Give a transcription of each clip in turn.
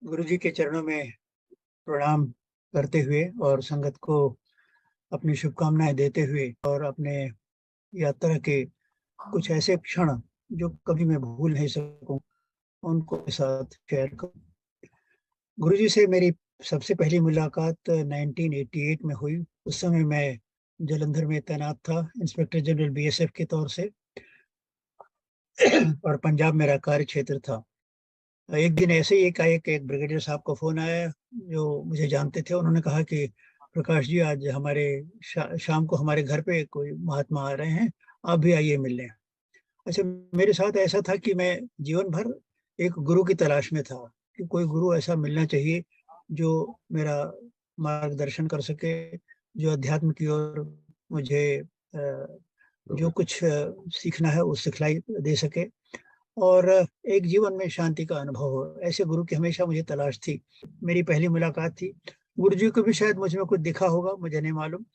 गुरु जी के चरणों में प्रणाम करते हुए और संगत को अपनी शुभकामनाएं देते हुए और अपने यात्रा के कुछ ऐसे क्षण जो कभी मैं भूल नहीं सकूं उनको के साथ शेयर करूं। गुरु जी से मेरी सबसे पहली मुलाकात 1988 में हुई। उस समय मैं जालंधर में तैनात था इंस्पेक्टर जनरल बीएसएफ के तौर से और पंजाब मेरा कार्य क्षेत्र था। एक दिन ऐसे ही एकाएक एक ब्रिगेडियर साहब का फोन आया जो मुझे जानते थे। उन्होंने कहा कि प्रकाश जी आज हमारे शाम को हमारे घर पे कोई महात्मा आ रहे हैं, आप भी आइए मिलने। अच्छा, मेरे साथ ऐसा था कि मैं जीवन भर एक गुरु की तलाश में था कि कोई गुरु ऐसा मिलना चाहिए जो मेरा मार्गदर्शन कर सके, जो अध्यात्म की ओर मुझे जो कुछ सीखना है वो सिखलाई दे सके और एक जीवन में शांति का अनुभव हो। ऐसे गुरु की हमेशा मुझे तलाश थी। मेरी पहली मुलाकात थी। गुरु जी को भी शायद मुझ में कुछ दिखा होगा, मुझे नहीं मालूम।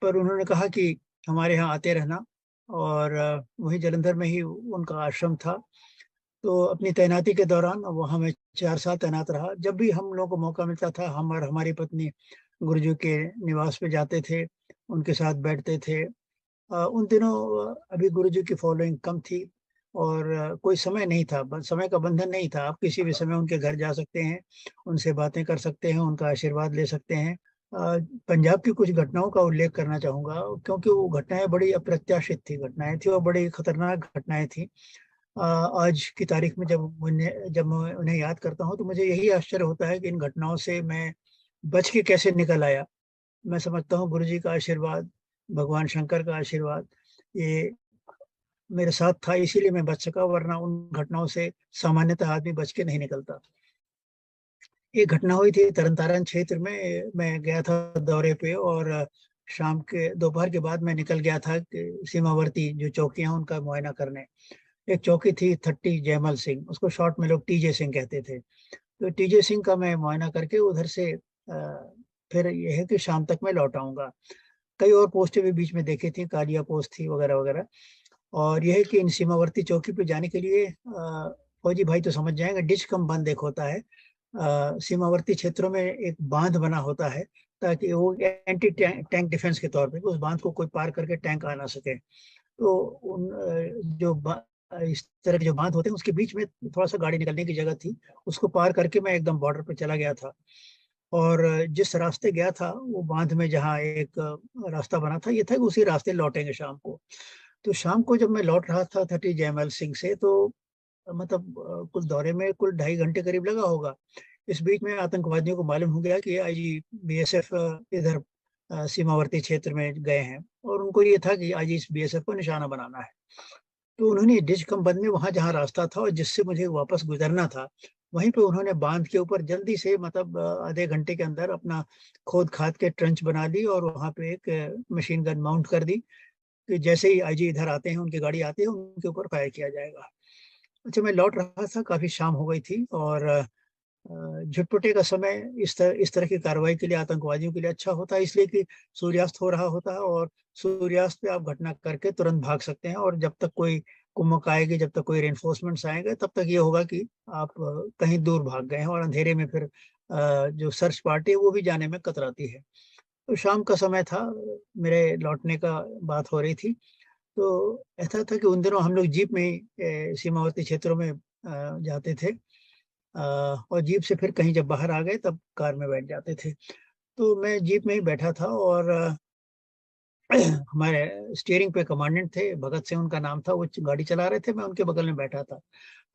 पर उन्होंने कहा कि हमारे यहाँ आते रहना और वहीं जालंधर में ही उनका आश्रम था। तो अपनी तैनाती के दौरान वहाँ मैं 4 साल तैनात रहा। जब भी हम लोगों को मौका मिलता था, हम और हमारी पत्नी गुरु जी के निवास पे जाते थे, उनके साथ बैठते थे। उन दिनों अभी गुरुजी की फॉलोइंग कम थी और कोई समय नहीं था, समय का बंधन नहीं था। आप किसी भी समय उनके घर जा सकते हैं, उनसे बातें कर सकते हैं, उनका आशीर्वाद ले सकते हैं। पंजाब की कुछ घटनाओं का उल्लेख करना चाहूँगा क्योंकि वो घटनाएँ बड़ी अप्रत्याशित थी घटनाएँ थी और बड़ी खतरनाक घटनाएँ थी। आज की तारीख में जब मैं उन्हें याद करता हूँ तो मुझे यही आश्चर्य होता है कि इन घटनाओं से मैं बच के कैसे निकल आया। मैं समझता हूँ गुरुजी का आशीर्वाद, भगवान शंकर का आशीर्वाद, ये मेरे साथ था इसीलिए मैं बच सका, वरना उन घटनाओं से सामान्यतः आदमी बच के नहीं निकलता। ये घटना हुई थी तरन-तारण क्षेत्र में, मैं गया था दौरे पे और शाम के दोपहर के बाद मैं निकल गया था कि सीमावर्ती जो चौकियाँ हैं उनका मुआयना करने। एक चौकी थी 30 जयमल सिंह, उसको शॉर्ट में लोग टीजे सिंह कहते थे। तो टीजे सिंह का मैं मुआयना करके उधर से फिर ये है कि शाम तक मैं लौट आऊँगा। कई और पोस्टें भी बीच में देखी थी, कालिया पोस्ट थी वगैरह-वगैरह। और ये है कि इन सीमावर्ती चौकी पे जाने के लिए फौजी भाई तो समझ जाएँगे, डिच कम बंद एक होता है। सीमावर्ती क्षेत्रों में एक बाँध बना होता है ताकि वो एंटी टैंक डिफेंस के तौर पे उस बाँध को कोई पार करके टैंक आ ना सके। तो इस तरह के जो बाँध होते हैं उसके बीच में थोड़ा-सा गाड़ी निकलने की जगह थी। उसको पार करके मैं एकदम बॉर्डर पे चला गया था। और जिस रास्ते गया था वो बाँध में जहाँ एक रास्ता बना था, ये था कि उसी रास्ते लौटेंगे शाम को। तो शाम को जब मैं लौट रहा था 30 जयमल सिंह से तो मतलब कुल दौरे में कुल ढाई घंटे करीब लगा होगा। इस बीच में आतंकवादियों को मालूम हो गया कि आईजीबीएसएफ इधर सीमावर्ती क्षेत्र में गए हैं और उनको ये था कि आज इस बीएसएफ को निशाना बनाना है। तो उन्होंने डिच कम बंद में वहाँ जहाँ रास्ता था और जिससे मुझे वापस गुज़रना था, वहीं पे उन्होंने बाँध के ऊपर जल्दी से मतलब आधे घंटे के अंदर अपना खोद-खाद के ट्रेंच बना ली और वहाँ पे एक मशीन गन माउंट कर दी कि जैसे ही आईजी इधर आते हैं, उनकी गाड़ी आती है, उनके ऊपर फायर किया जाएगा। अच्छा, मैं लौट रहा था, काफ़ी शाम हो गई थी और झुटपुटे का समय इस तरह की कार्रवाई के लिए आतंकवादियों के लिए अच्छा होता है इसलिए कि सूर्यास्त हो रहा होता है और सूर्यास्त पे आप घटना करके तुरंत भाग सकते हैं और जब तक कोई कुमक आएगी, जब तक कोई रिइंफोर्समेंट्स आएँगे, तब तक ये होगा कि आप कहीं दूर भाग गए हैं और अंधेरे में फिर जो सर्च पार्टी है, वो भी जाने में कतराती है। तो शाम का समय था, मेरे लौटने का बात हो रही थी, तो ऐसा था कि उन दिनों हम लोग जीप में ही सीमावर्ती क्षेत्रों में जाते थे। और जीप से फिर कहीं जब बाहर आ गए तब कार में बैठ जाते थे। तो मैं जीप में ही बैठा था और हमारे स्टीयरिंग पे कमांडेंट थे, भगत सिंह उनका नाम था, वो गाड़ी चला रहे थे, मैं उनके बगल में बैठा था।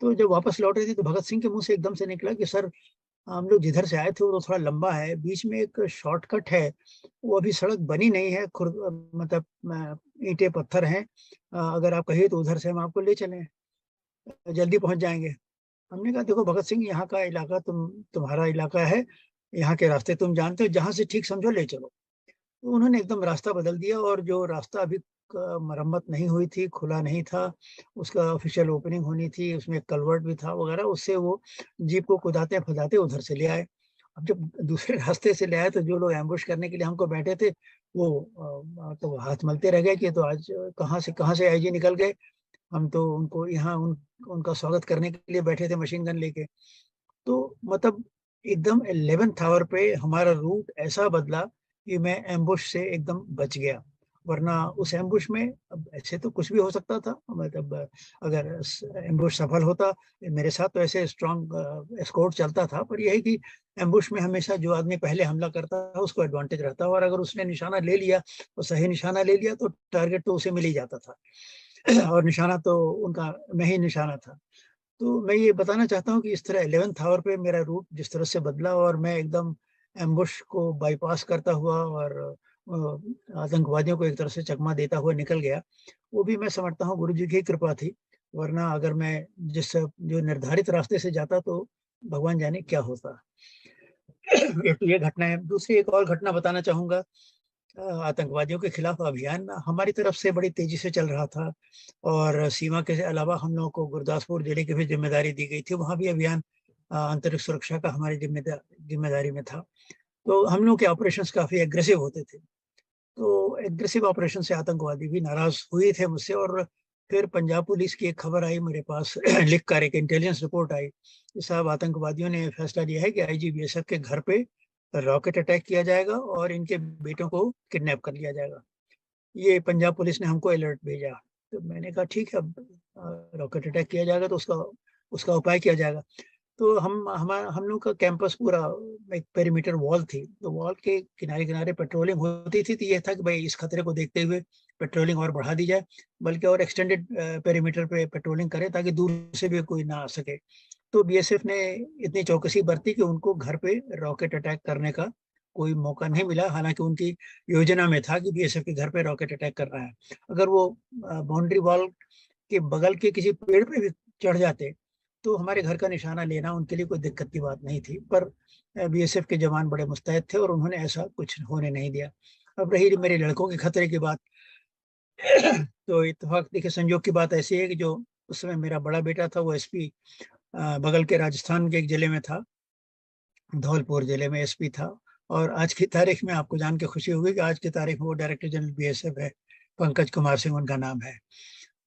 तो जब वापस लौट रहे थे तो भगत सिंह के मुँह से एकदम से निकला कि सर, हम लोग जिधर से आए थे वो तो थोड़ा लंबा है, बीच में एक शॉर्टकट है, वो अभी सड़क बनी नहीं है, मतलब ईंटें पत्थर हैं। अगर आप कहिए तो उधर से हम आपको ले चलें, जल्दी पहुँच जाएँगे। हमने कहा देखो भगत सिंह, यहाँ का इलाका तुम्हारा इलाका है, यहाँ के रास्ते तुम जानते हो, जहाँ से ठीक समझो ले चलो। तो उन्होंने एकदम रास्ता बदल दिया और जो रास्ता अभी मरम्मत नहीं हुई थी, खुला नहीं था, उसका ऑफ़िशियल ओपनिंग होनी थी, उसमें कल्वर्ट भी था वगैरह, उससे वो जीप को कुदाते-फुदाते उधर से ले आए। अब जब दूसरे रास्ते से ले आए तो जो लोग एम्बुश करने के लिए हमको बैठे थे, वो तो हाथ मलते रह गए कि ये तो आज कहाँ से आईजी निकल गए। हम तो उनको यहाँ उनका स्वागत करने के लिए बैठे थे मशीन गन लेके। तो मतलब एकदम 11th आवर पे हमारा रूट ऐसा बदला कि मैं एम्बुश से एकदम बच गया। वरना उस एम्बुश में अब ऐसे तो कुछ भी हो सकता था, मतलब अगर एम्बुश सफल होता, मेरे साथ तो ऐसे स्ट्रांग एस्कॉर्ट चलता था, पर यह है कि एम्बुश में हमेशा जो आदमी पहले हमला करता है उसको एडवांटेज रहता है, और अगर उसने निशाना ले लिया और सही निशाना ले लिया तो टारगेट तो उसे मिल ही जाता था। और निशाना तो उनका मैं ही निशाना था। तो मैं ये बताना चाहता हूँ कि इस तरह 11th आवर पे मेरा रूट जिस तरह से बदला और मैं एकदम एम्बुश को बाईपास करता हुआ और आतंकवादियों को एक तरह से चकमा देता हुआ निकल गया, वो भी मैं समझता हूँ गुरु जी की कृपा थी। वरना अगर मैं जिस जो निर्धारित रास्ते से जाता तो भगवान जाने क्या होता। एक तो ये घटना है। दूसरी एक और घटना बताना चाहूंगा। आतंकवादियों के खिलाफ अभियान हमारी तरफ से बड़ी तेजी से चल रहा था, और सीमा के अलावा हम लोगों को गुरदासपुर जिले की भी जिम्मेदारी दी गई थी। वहां भी अभियान आंतरिक सुरक्षा का हमारी जिम्मेदारी में था। तो हम लोग के ऑपरेशंस काफी एग्रेसिव होते थे। तो एग्रेसिव ऑपरेशन से आतंकवादी भी नाराज हुए थे मुझसे, और फिर पंजाब पुलिस की एक खबर आई मेरे पास लिख कर, एक इंटेलिजेंस रिपोर्ट आई कि साहब आतंकवादियों ने फैसला लिया है कि आईजीबीएसएफ के घर पे रॉकेट अटैक किया जाएगा और इनके बेटों को किडनैप कर लिया जाएगा। ये पंजाब पुलिस ने हमको अलर्ट भेजा। तो मैंने कहा ठीक है, अब रॉकेट अटैक किया जाएगा तो उसका उसका उपाय किया जाएगा। तो हम लोग का कैंपस पूरा एक पेरीमीटर वॉल थी, तो वॉल के किनारे किनारे पेट्रोलिंग होती थी। तो ये था कि भाई इस खतरे को देखते हुए पेट्रोलिंग और बढ़ा दी जाए, बल्कि और एक्सटेंडेड पेरीमीटर पे पेट्रोलिंग करें ताकि दूर से भी कोई ना आ सके। तो बीएसएफ ने इतनी चौकसी बरती कि उनको घर पे रॉकेट अटैक करने का कोई मौका नहीं मिला। हालांकि उनकी योजना में था कि बीएसएफ के घर पे रॉकेट अटैक करना है। अगर वो बाउंड्री वॉल के बगल के किसी पेड़ पे भी चढ़ जाते तो हमारे घर का निशाना लेना उनके लिए कोई दिक्कत की बात नहीं थी। पर बीएसएफ के जवान बड़े मुस्तैद थे और उन्होंने ऐसा कुछ होने नहीं दिया। अब रही मेरे लड़कों के खतरे की बात, तो इत्तेफाक देखिए संजोग की बात ऐसी है कि जो उस समय मेरा बड़ा बेटा था वो एसपी बगल के राजस्थान के एक जिले में था, धौलपुर जिले में एसपी था। और आज की तारीख में आपको जान के खुशी होगी कि आज की तारीख में वो डायरेक्टर जनरल बीएसएफ है। पंकज कुमार सिंह उनका नाम है।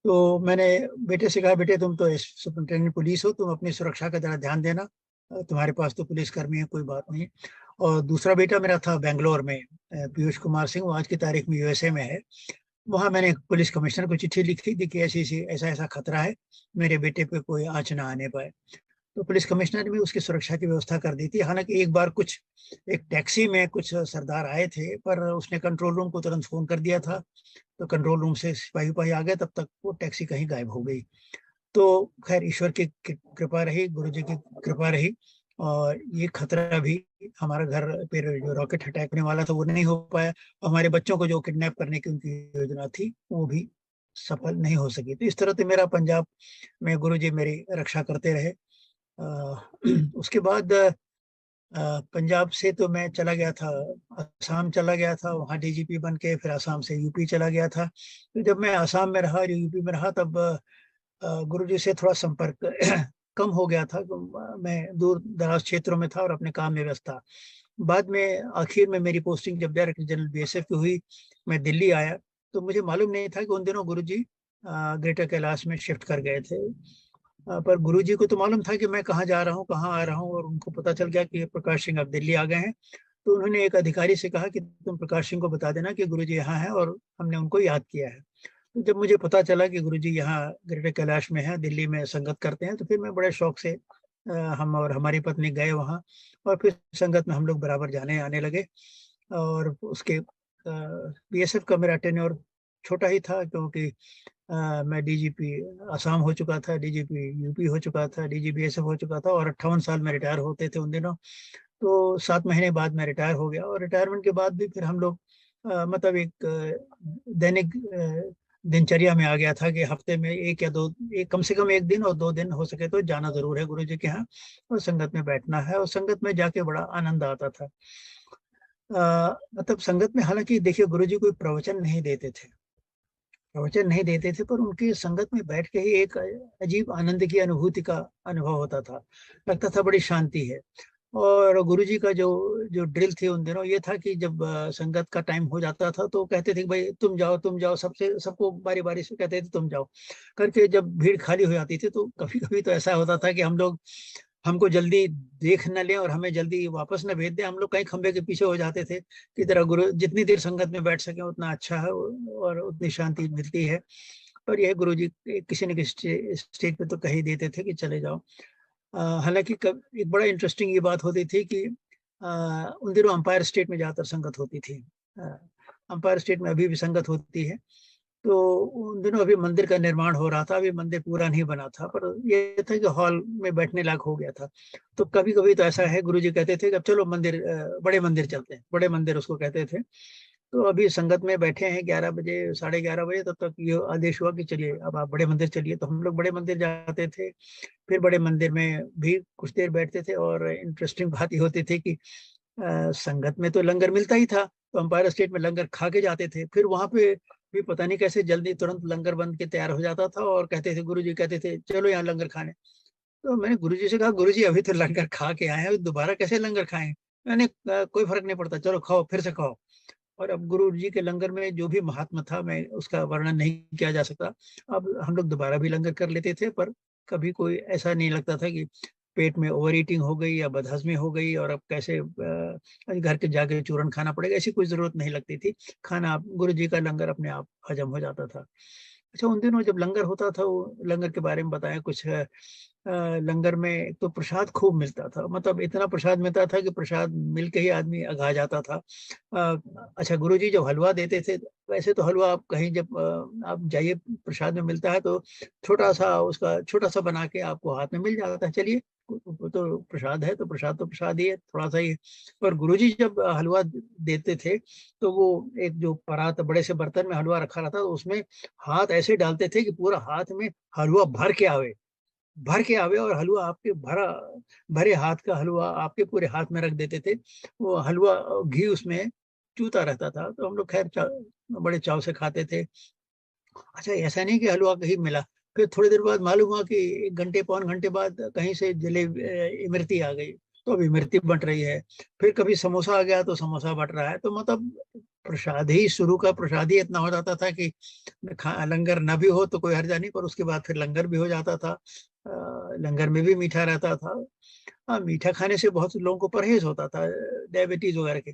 तो मैंने बेटे से कहा, बेटे तुम तो सुपरिटेंडेंट पुलिस हो, तुम अपनी सुरक्षा का जरा ध्यान देना, तुम्हारे पास तो पुलिस कर्मी है, कोई बात नहीं। और दूसरा बेटा मेरा था बेंगलोर में, पीयूष कुमार सिंह, वो आज की तारीख में यूएसए में है। वहां मैंने पुलिस कमिश्नर को चिट्ठी लिखी थी कि ऐसी ऐसी ऐसा ऐसा खतरा है, मेरे बेटे पे कोई आंच ना आने पाए। तो पुलिस कमिश्नर ने भी उसकी सुरक्षा की व्यवस्था कर दी थी। हालांकि एक बार कुछ एक टैक्सी में कुछ सरदार आए थे, पर उसने कंट्रोल रूम को तुरंत फोन कर दिया था। तो कंट्रोल रूम से सिपाही उपाही आ गए, तब तक वो टैक्सी कहीं गायब हो गई। तो खैर ईश्वर की कृपा रही, गुरु जी की कृपा रही, और ये खतरा भी, हमारा घर पे जो रॉकेट अटैक होने वाला था वो नहीं हो पाया। हमारे बच्चों को जो किडनैप करने की उनकी योजना थी वो भी सफल नहीं हो सकी। तो इस तरह से मेरा पंजाब में गुरु जी मेरी रक्षा करते रहे। उसके बाद पंजाब से तो मैं चला गया था, असम चला गया था, वहाँ डीजीपी बन के फिर असम से यूपी चला गया था। तो जब मैं असम में रहा, यूपी में रहा, तब गुरुजी से थोड़ा संपर्क कम हो गया था। मैं दूर दराज क्षेत्रों में था और अपने काम में व्यस्त था। बाद में आखिर में मेरी पोस्टिंग जब डायरेक्टर जनरल बीएसएफ की हुई, मैं दिल्ली आया, तो मुझे मालूम नहीं था कि उन दिनों गुरुजी ग्रेटर कैलाश में शिफ्ट कर गए थे। पर गुरुजी को तो मालूम था कि मैं कहाँ जा रहा हूँ, कहाँ आ रहा हूँ, और उनको पता चल गया कि प्रकाश सिंह अब दिल्ली आ गए हैं। तो उन्होंने एक अधिकारी से कहा कि तुम प्रकाश सिंह को बता देना कि गुरुजी यहाँ हैं, और हमने उनको याद किया है। तो जब मुझे पता चला कि गुरुजी यहाँ ग्रेटर कैलाश में हैं, दिल्ली में संगत करते हैं, तो फिर मैं बड़े शौक से हम और हमारी पत्नी गए वहाँ, और फिर संगत में हम लोग बराबर जाने आने लगे। और उसके बीएसएफ का मेरा टेन्योर छोटा ही था, क्योंकि मैं डीजीपी असम हो चुका था, डीजीपी यूपी हो चुका था, डीजीबीएसएफ हो चुका था, और 58 साल में रिटायर होते थे उन दिनों। तो 7 महीने बाद मैं रिटायर हो गया, और रिटायरमेंट के बाद भी फिर हम लोग मतलब एक दैनिक दिनचर्या में आ गया था कि हफ्ते में एक या दो, एक कम से कम एक दिन और 2 दिन हो सके तो जाना जरूर है गुरु जी के यहाँ, और संगत में बैठना है। और संगत में जाके बड़ा आनंद आता था। मतलब संगत में, हालांकि देखिए गुरु जी कोई प्रवचन नहीं देते थे, प्रवचन नहीं देते थे, पर उनकी संगत में बैठ के ही एक अजीब आनंद की अनुभूति का अनुभव होता था। लगता था बड़ी शांति है। और गुरुजी का जो जो ड्रिल थी उन दिनों, ये था कि जब संगत का टाइम हो जाता था तो कहते थे कि भाई तुम जाओ, सबसे सबको बारी बारी से कहते थे तुम जाओ करके। जब भीड़ खाली हो जाती थी तो कभी कभी तो ऐसा होता था कि हम लोग हमको जल्दी देख न लें और हमें जल्दी वापस न भेज दें। हम लोग कहीं खंबे के पीछे हो जाते थे कि तरह गुरु जितनी देर संगत में बैठ सके उतना अच्छा है और उतनी शांति मिलती है। और यह गुरु जी किसी न किसी स्टेज पे तो कह ही देते थे कि चले जाओ। हालांकि एक बड़ा इंटरेस्टिंग ये बात होती थी कि उन दिनों अंपायर स्टेट में ज़्यादातर संगत होती थी। अंपायर स्टेट में अभी भी संगत होती है। तो उन दिनों अभी मंदिर का निर्माण हो रहा था, अभी मंदिर पूरा नहीं बना था, पर ये था कि हॉल में बैठने लायक हो गया था। तो कभी-कभी तो ऐसा है, गुरुजी कहते थे कि अब चलो मंदिर, बड़े मंदिर चलते हैं, बड़े मंदिर उसको कहते थे। तो अभी संगत में बैठे हैं 11 बजे, साढ़े 11 बजे, तब तक ये आदेश हुआ कि चलिए अब आप बड़े मंदिर चलिए। तो हम लोग बड़े मंदिर जाते थे, फिर बड़े मंदिर में भी कुछ देर बैठते थे। और इंटरेस्टिंग बात ये होती थी कि संगत में तो लंगर मिलता ही था, तो अंपायर स्टेट में लंगर खा के जाते थे। फिर वहां पे भी पता नहीं कैसे जल्दी तुरंत लंगर बन के तैयार हो जाता था और कहते थे, गुरुजी कहते थे चलो यहाँ लंगर खाने। तो मैंने गुरुजी से कहा, गुरुजी अभी तो लंगर खा के आए हैं, दोबारा कैसे लंगर खाएं? मैंने कोई फर्क नहीं पड़ता, चलो खाओ, फिर से खाओ। और अब गुरु जी के लंगर में जो भी महात्मा था, मैं उसका वर्णन नहीं किया जा सकता। अब हम लोग दोबारा भी लंगर कर लेते थे, पर कभी कोई ऐसा नहीं लगता था कि पेट में ओवर ईटिंग हो गई या बदहजमी हो गई और अब कैसे घर के जाके चूरन खाना पड़ेगा, ऐसी कोई जरूरत नहीं लगती थी। खाना गुरु जी का लंगर अपने आप हजम हो जाता था। अच्छा, उन दिनों जब लंगर होता था, वो लंगर के बारे में बताया कुछ। लंगर में एक तो प्रसाद खूब मिलता था, मतलब इतना प्रसाद मिलता था कि प्रसाद मिल के ही आदमी अघा जाता था। अच्छा, गुरुजी जब हलवा देते थे, वैसे तो हलवा आप कहीं जब आप जाइए प्रसाद में मिलता है तो छोटा-सा उसका छोटा-सा बना के आपको हाथ में मिल जाता है। चलिए, वो तो प्रसाद है, तो प्रसाद ही है, थोड़ा-सा ही है। पर गुरुजी जब हलवा देते थे, तो वो एक जो परात बड़े से बर्तन में हलवा रखा रहता, तो उसमें हाथ ऐसे डालते थे कि पूरा हाथ में हलवा भर के आवे और हलवा आपके भरे हाथ का हलवा आपके पूरे हाथ में रख देते थे। वो हलवा घी उसमें चूता रहता था, तो हम लोग खैर बड़े चाव से खाते थे। अच्छा, ऐसा नहीं कि हलवा कहीं मिला, फिर थोड़ी देर बाद मालूम हुआ कि 1 घंटे, पौन घंटे बाद कहीं से इमरती आ गई, तो अब इमरती बँट रही है। फिर कभी समोसा आ गया तो समोसा बँट रहा है। तो मतलब प्रसाद ही, शुरू का प्रसाद ही इतना हो जाता था कि लंगर ना भी हो तो कोई हर्जा नहीं, पर उसके बाद फिर लंगर भी हो जाता था। लंगर में भी मीठा रहता था। हाँ, मीठा खाने से बहुत से लोगों को परहेज़ होता था, डायबिटीज़ वगैरह के।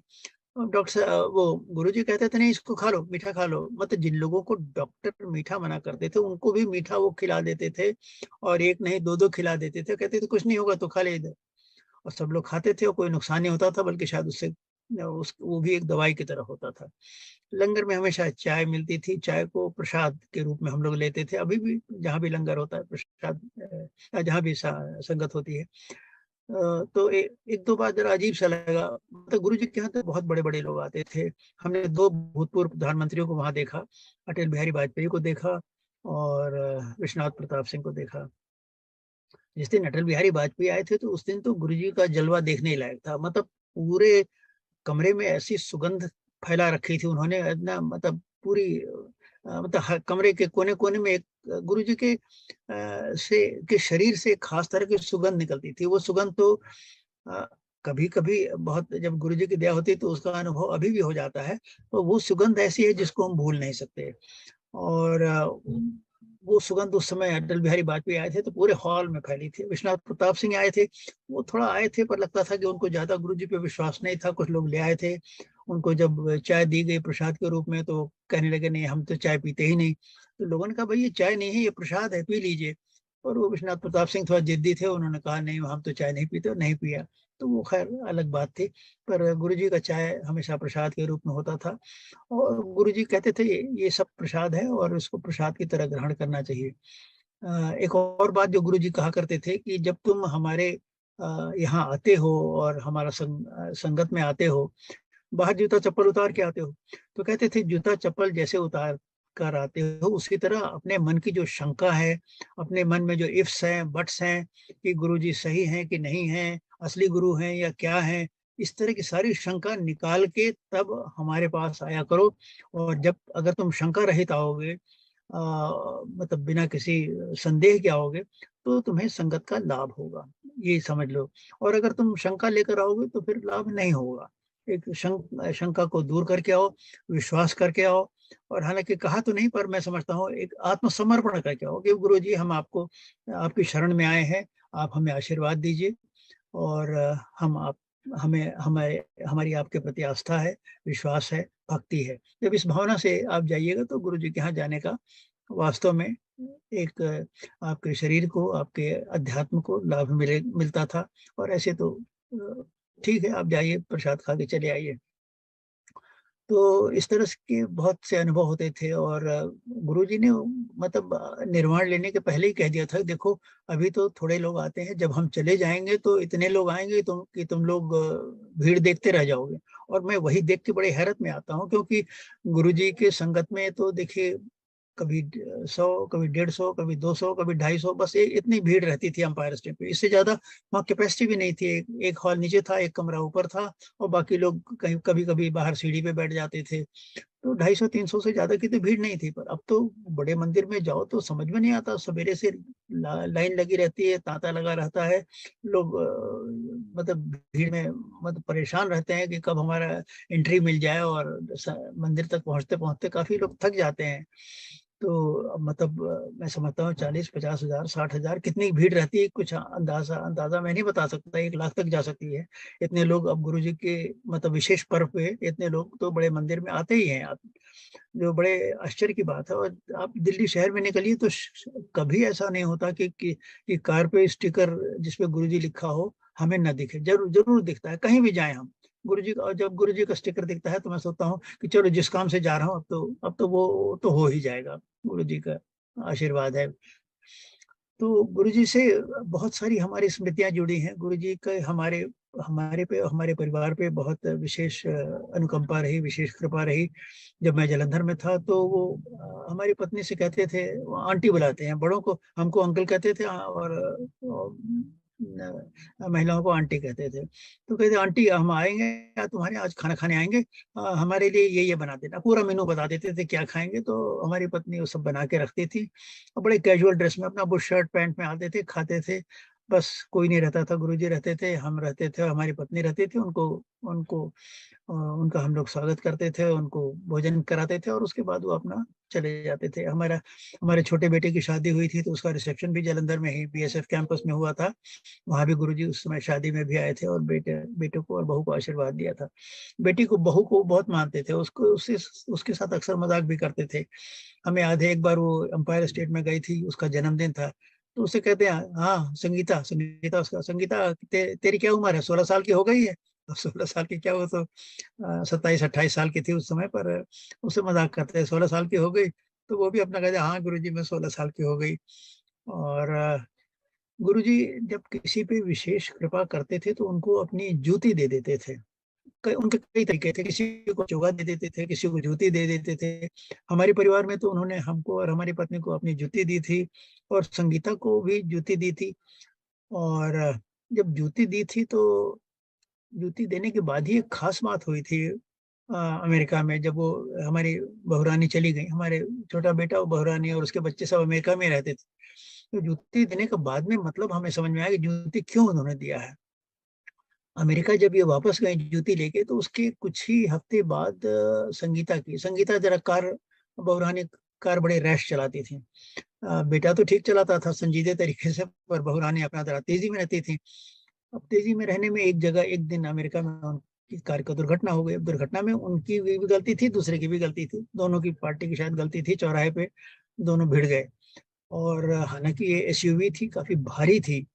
वो गुरुजी कहते थे नहीं, इसको खा लो, मीठा खा लो। मतलब जिन लोगों को डॉक्टर मीठा मना करते थे, उनको भी मीठा वो खिला देते थे और एक नहीं 2-2 खिला देते थे। कहते थे कुछ नहीं होगा तो खा ले इधर। और सब लोग खाते थे और कोई नुकसान नहीं होता था, बल्कि शायद उससे उस वो भी एक दवाई की तरह होता था। लंगर में हमेशा चाय मिलती थी, चाय को प्रसाद के रूप में हम लोग लेते थे। अभी भी जहाँ भी लंगर होता है प्रसाद, जहाँ भी संगत होती है। तो 1-2 बार ज़रा अजीब-सा लगा। मतलब गुरुजी के यहाँ तो बहुत बड़े-बड़े लोग आते थे। हमने 2 भूतपूर्व प्रधानमंत्रियों को वहाँ देखा, अटल बिहारी वाजपेयी को देखा और विश्वनाथ प्रताप सिंह को देखा। जिस दिन अटल बिहारी वाजपेयी आए थे, तो उस दिन तो गुरुजी का जलवा देखने लायक था। मतलब पूरे कमरे में ऐसी सुगंध फैला रखी थी उन्होंने, इतना मतलब पूरी मतलब हर कमरे के कोने-कोने में एक गुरुजी के शरीर से एक खास तरह की सुगंध निकलती थी। वो सुगंध तो अ, कभी-कभी बहुत जब गुरुजी की दया होती है तो उसका अनुभव अभी भी हो जाता है। तो वो सुगंध ऐसी है जिसको हम भूल नहीं सकते। और वो सुगंध उस समय अटल बिहारी वाजपेयी आए थे तो पूरे हॉल में फैली थी। विश्वनाथ प्रताप सिंह आए थे, वो थोड़ा आए थे पर लगता था कि उनको ज़्यादा गुरुजी पे विश्वास नहीं था। कुछ लोग ले आए थे, उनको जब चाय दी गई प्रसाद के रूप में तो कहने लगे नहीं, हम तो चाय पीते ही नहीं। तो लोगों ने कहा भाई ये चाय नहीं है, ये प्रसाद है, पी लीजिए। और वो विश्वनाथ प्रताप सिंह थोड़ा ज़िद्दी थे, उन्होंने कहा नहीं, हम तो चाय नहीं पीते, और नहीं पिया। तो वो ख़ैर अलग बात थी, पर गुरुजी का चाय हमेशा प्रसाद के रूप में होता था। और गुरुजी कहते थे ये सब प्रसाद है और इसको प्रसाद की तरह ग्रहण करना चाहिए। एक और बात जो गुरुजी कहा करते थे कि जब तुम हमारे यहाँ आते हो और हमारा संगत में आते हो, बाहर जूता-चप्पल उतार के आते हो। तो कहते थे जूता-चप्पल जैसे उतार कर आते हो, उसी तरह अपने मन की जो शंका है, अपने मन में जो इफ्स हैं, बट्स हैं कि गुरुजी सही हैं कि नहीं हैं, असली गुरु हैं या क्या हैं, इस तरह की सारी शंका निकाल के तब हमारे पास आया करो। और जब अगर तुम शंका रहित आओगे, मतलब बिना किसी संदेह के आओगे, तो तुम्हें संगत का लाभ होगा, ये समझ लो। और अगर तुम शंका लेकर आओगे तो फिर लाभ नहीं होगा। एक शंका को दूर करके आओ, विश्वास करके आओ। और हालाँकि कहा तो नहीं, पर मैं समझता हूँ एक आत्मसमर्पण करके आओ कि गुरुजी हम आपको आपकी शरण में आए हैं, आप हमें आशीर्वाद दीजिए और हम आप हमें हमें हमारी आपके प्रति आस्था है, विश्वास है, भक्ति है। जब इस भावना से आप जाइएगा तो गुरुजी के यहाँ जाने का वास्तव में एक आपके शरीर को, आपके अध्यात्म को लाभ मिलता था और ऐसे तो ठीक है, आप जाइए, प्रसाद खा के चले आइए। तो इस तरह स के बहुत से अनुभव होते थे और गुरुजी ने मतलब निर्वाण लेने के पहले ही कह दिया था, देखो अभी तो थोड़े लोग आते हैं, जब हम चले जाएँगे तो इतने लोग आएँगे तुम लोग भीड़ देखते रह जाओगे। और मैं वही देख के बड़े हैरत में आता हूँ क्योंकि गुरुजी के संगत में तो देखिए कभी 100, कभी 150, कभी 200, कभी 250 बस इतनी भीड़ रहती थी एम्पायर स्टेट पे। इससे ज़्यादा वहाँ कैपेसिटी भी नहीं थी। एक हॉल नीचे था, एक कमरा ऊपर था और बाकी लोग कहीं कभी-कभी बाहर सीढ़ी पे बैठ जाते थे। तो 250-300 से ज़्यादा की तो भीड़ नहीं थी। पर अब तो बड़े मंदिर में जाओ तो समझ में नहीं आता, सवेरे से लाइन लगी रहती है, तांता लगा रहता है। लोग मतलब भीड़ में मतलब परेशान रहते हैं कि कब हमारा एंट्री मिल जाए और मंदिर तक पहुँचते-पहुँचते काफ़ी लोग थक जाते हैं। तो मतलब मैं समझता हूँ 40-50 हज़ार, 60 हज़ार कितनी भीड़ रहती है, कुछ अंदाज़ा अंदाज़ा मैं नहीं बता सकता, 1 लाख तक जा सकती है। इतने लोग अब गुरुजी के मतलब विशेष पर्व पे इतने लोग तो बड़े मंदिर में आते ही हैं, जो बड़े आश्चर्य की बात है। और आप दिल्ली शहर में निकलिए तो कभी ऐसा नहीं होता कि कार पे स्टिकर जिस पे गुरुजी लिखा हो हमें ना दिखे। जरूर जरूर दिखता है, कहीं भी जाएं हम, गुरुजी का। और जब गुरुजी का स्टिकर दिखता है तो मैं सोचता हूँ कि चलो जिस काम से जा रहा हूँ अब तो वो तो हो ही जाएगा, गुरुजी का आशीर्वाद है। तो गुरुजी से बहुत सारी हमारी स्मृतियाँ जुड़ी हैं। गुरुजी के हमारे हमारे परिवार पे बहुत विशेष अनुकंपा रही, विशेष कृपा रही। जब मैं जालंधर में था तो वो हमारी पत्नी से कहते थे, वो आंटी बुलाते हैं, बड़ों को हमको अंकल कहते थे और महिलाओं को आंटी कहते थे। तो कहते आंटी हम आएँगे तुम्हारे यहाँ आज खाना खाने आएँगे, हमारे लिए ये बना देना। पूरा मेनू बता देते थे क्या खाएँगे, तो हमारी पत्नी वो सब बना के रखती थी। और बड़े कैजुअल ड्रेस में अपना वो शर्ट पैंट में आते थे, खाते थे। बस कोई नहीं रहता था, गुरुजी रहते थे, हम रहते थे, हमारी पत्नी रहती थी। उनको उनको उनका हम लोग स्वागत करते थे, उनको भोजन कराते थे और उसके बाद वो अपना चले जाते थे। हमारे छोटे बेटे की शादी हुई थी तो उसका रिसेप्शन भी जालंधर में ही बीएसएफ कैंपस में हुआ था। वहाँ भी गुरुजी उस समय शादी में भी आए थे और बेटे को और बहू को आशीर्वाद दिया था। बहू को बहुत मानते थे, उसके साथ अक्सर मज़ाक भी करते थे। हमें याद है एक बार वो एम्पायर स्टेट में गई थी, उसका जन्मदिन था, तो उससे कहते हैं, हाँ, संगीता तेरी क्या उम्र है? 16 साल की हो गई है? अब 16 साल की क्या, वो तो 27-28 साल की थी उस समय पर। उससे मज़ाक करते हैं 16 साल की हो गई, तो वो भी अपना कहते हैं, हाँ गुरुजी मैं 16 साल की हो गई। और गुरुजी जब किसी पे विशेष कृपा करते थे तो उनको अपनी जूती दे देते थे। उनके कई तरीके थे, किसी को चोगा दे देते थे, किसी को जूती दे देते थे। हमारे परिवार में तो उन्होंने हमको और हमारी पत्नी को अपनी जूती दी थी और संगीता को भी जूती दी थी। और जब जूती दी थी तो जूती देने के बाद ही एक ख़ास बात हुई थी अमेरिका में, जब वो हमारी बहुरानी चली गईं। हमारे छोटा बेटा और बहुरानी और उसके बच्चे सब अमेरिका में रहते थे। तो जूती देने के बाद में मतलब हमें समझ में आया कि जूती क्यों उन्होंने दिया है। अमेरिका जब ये वापस गए जूती लेके तो उसके कुछ ही हफ्ते बाद संगीता ज़रा बहुरानी कार बड़े रैश चलाती थी। बेटा तो ठीक चलाता था संजीदे तरीके से, पर बहुरानी अपना ज़रा तेज़ी में रहती थी। अब तेज़ी में रहने में एक दिन अमेरिका में उनकी कार का दुर्घटना हो गई। अब दुर्घटना में उनकी भी गलती थी, दूसरे की भी गलती थी। दोनों की पार्टी की शायद गलती थी, चौराहे पे दोनों भिड़ गए। और हालाँकि ये एसयूवी थी, काफ़ी भारी थी।